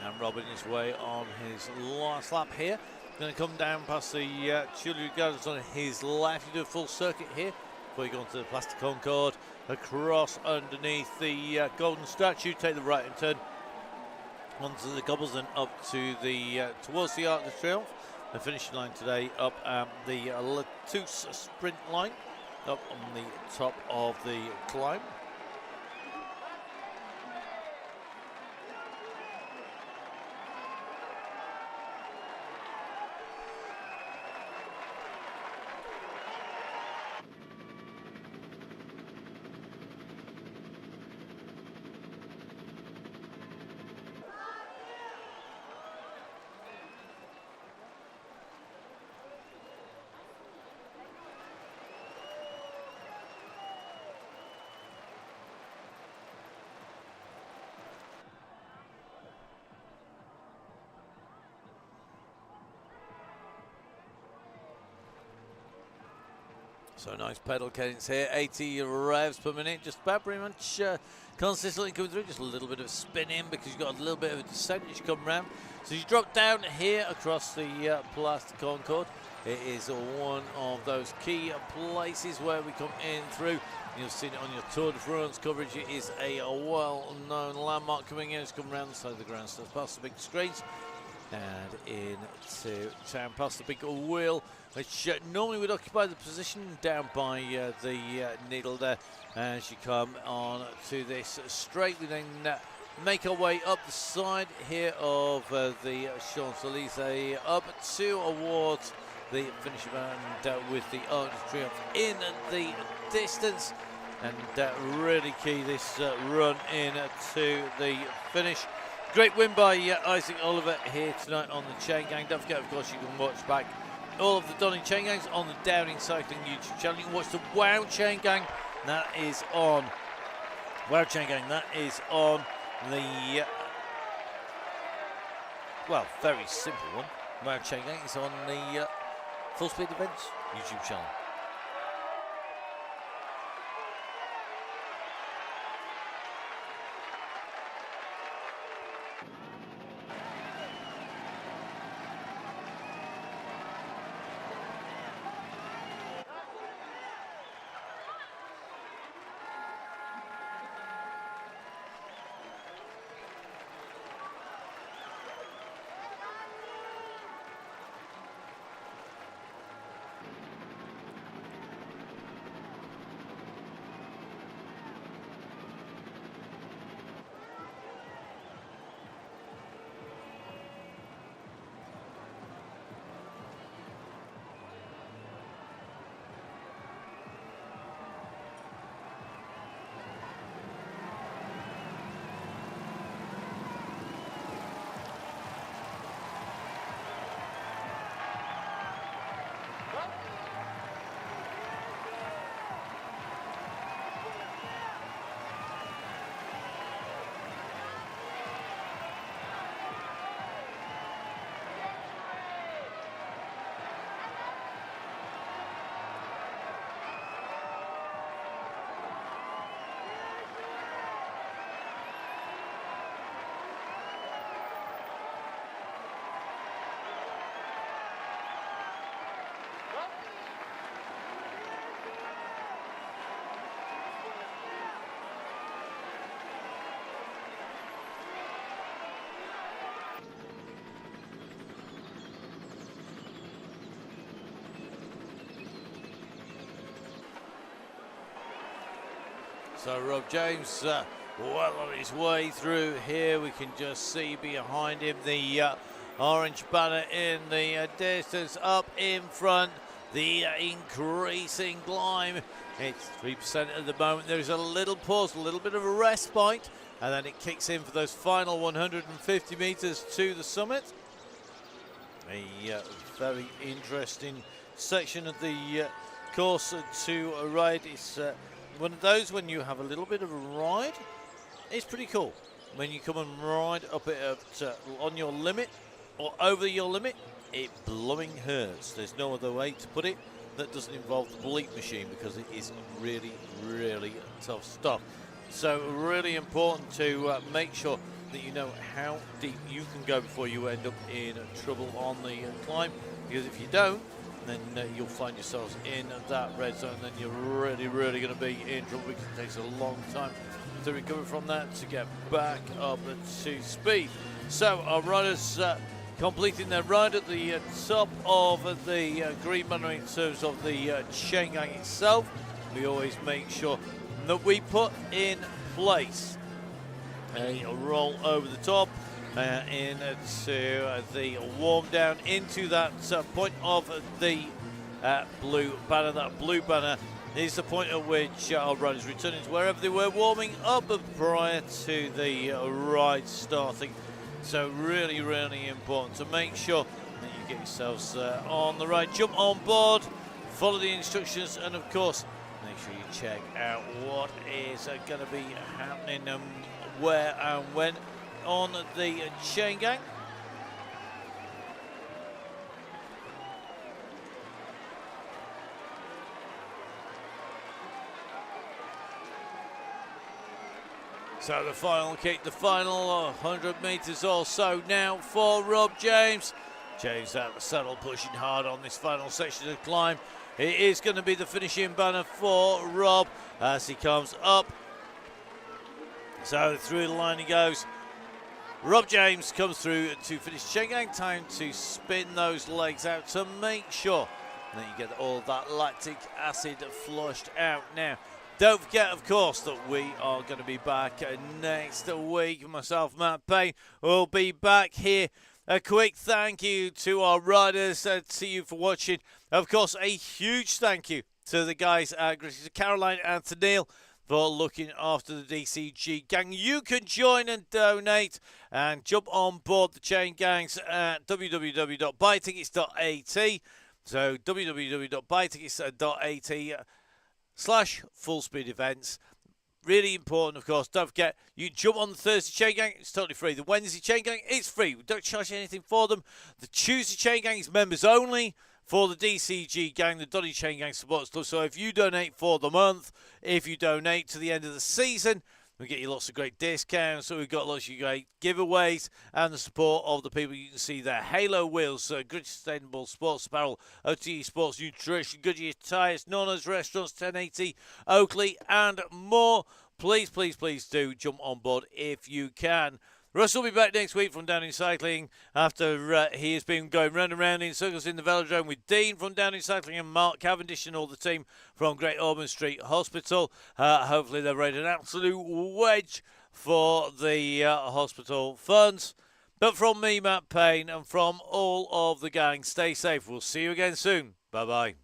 And Robin his way on his last lap here. Going to come down past the Tuileries Gardens on his left. You do a full circuit here before you go onto the Place de Concorde. Across underneath the Golden Statue, take the right hand turn onto the cobbles and up to the towards the Arc de Triomphe. The finishing line today up the Latouche sprint line, up on the top of the climb. So nice pedal cadence here, 80 revs per minute, just about pretty much consistently coming through, just a little bit of spin in because you've got a little bit of a descent as you come round. So you drop down here across the Place de Concorde. It is one of those key places where we come in through. You've seen it on your Tour de France coverage. It is a well-known landmark coming in. It's come around the side of the grandstand, past the big screens and into town, past the big wheel, which normally would occupy the position down by the needle there. As you come on to this straight, we then make our way up the side here of the Champs-Élysées, up towards the finish and with the Arc de Triomphe in the distance. And really key this run in to the finish. Great win by Isaac Oliver here tonight on the Chaingang. Don't forget, of course, you can watch back all of the Donny Chaingangs on the Downing Cycling YouTube channel. You can watch the Wow Chaingang. That is on. Wow Chaingang. That is on the well, very simple one. Wow Chaingang is on the Full Speed Events YouTube channel. So Rob James, well on his way through here. We can just see behind him the orange banner in the distance. Up in front, the increasing climb. It's 3% at the moment. There's a little pause, a little bit of a respite, and then it kicks in for those final 150 meters to the summit. A very interesting section of the course to ride. It's one of those when you have a little bit of a ride, it's pretty cool. When you come and ride up it on your limit or over your limit, it blowing hurts. There's no other way to put it that doesn't involve the bleep machine, because it is really, really tough stuff. So really important to make sure that you know how deep you can go before you end up in trouble on the climb, because if you don't, then you'll find yourselves in that red zone. Then you're really, really going to be in trouble, because it takes a long time to recover from that, to get back up to speed. So our riders completing their ride at the top of the green banner in terms of the Chaingang itself. We always make sure that we put in place a roll over the top into the warm down into that point of the blue banner. That blue banner is the point at which our riders returning to wherever they were warming up prior to the ride starting. So really, really important to make sure that you get yourselves on the ride. Jump on board, follow the instructions, and of course, make sure you check out what is going to be happening and where and when on the Chaingang. So the final kick, the final 100 metres or so now for Rob James. James out the saddle, pushing hard on this final section of the climb. It is going to be the finishing banner for Rob as he comes up. So through the line he goes. Rob James comes through to finish Chaingang. Time to spin those legs out to make sure that you get all that lactic acid flushed out. Now, don't forget, of course, that we are going to be back next week. Myself, Matt Payne, will be back here. A quick thank you to our riders, to you for watching. Of course, a huge thank you to the guys at Gritty, to Caroline and to Neil, for looking after the DCG gang. You can join and donate and jump on board the Chaingangs at www.buytickets.at. So www.buytickets.at/full-speed events. Really important, of course. Don't forget, you jump on the Thursday Chaingang, it's totally free. The Wednesday Chaingang, it's free. We don't charge you anything for them. The Tuesday Chaingang is members only. For the DCG gang, the Donny Chaingang Supporters Club. So if you donate for the month, if you donate to the end of the season, we get you lots of great discounts. So we've got lots of great giveaways and the support of the people you can see there. Halo Wheels, Gritty Sustainable Sports Apparel, OTE Sports Nutrition, Goodyear Tyres, Nona's Restaurants, 1080, Oakley, and more. Please, please, please do jump on board if you can. Russ will be back next week from Down in Cycling after he has been going round and round in circles in the velodrome with Dean from Down in Cycling and Mark Cavendish and all the team from Great Ormond Street Hospital. Hopefully they've raised an absolute wedge for the hospital funds. But from me, Matt Payne, and from all of the gang, stay safe. We'll see you again soon. Bye-bye.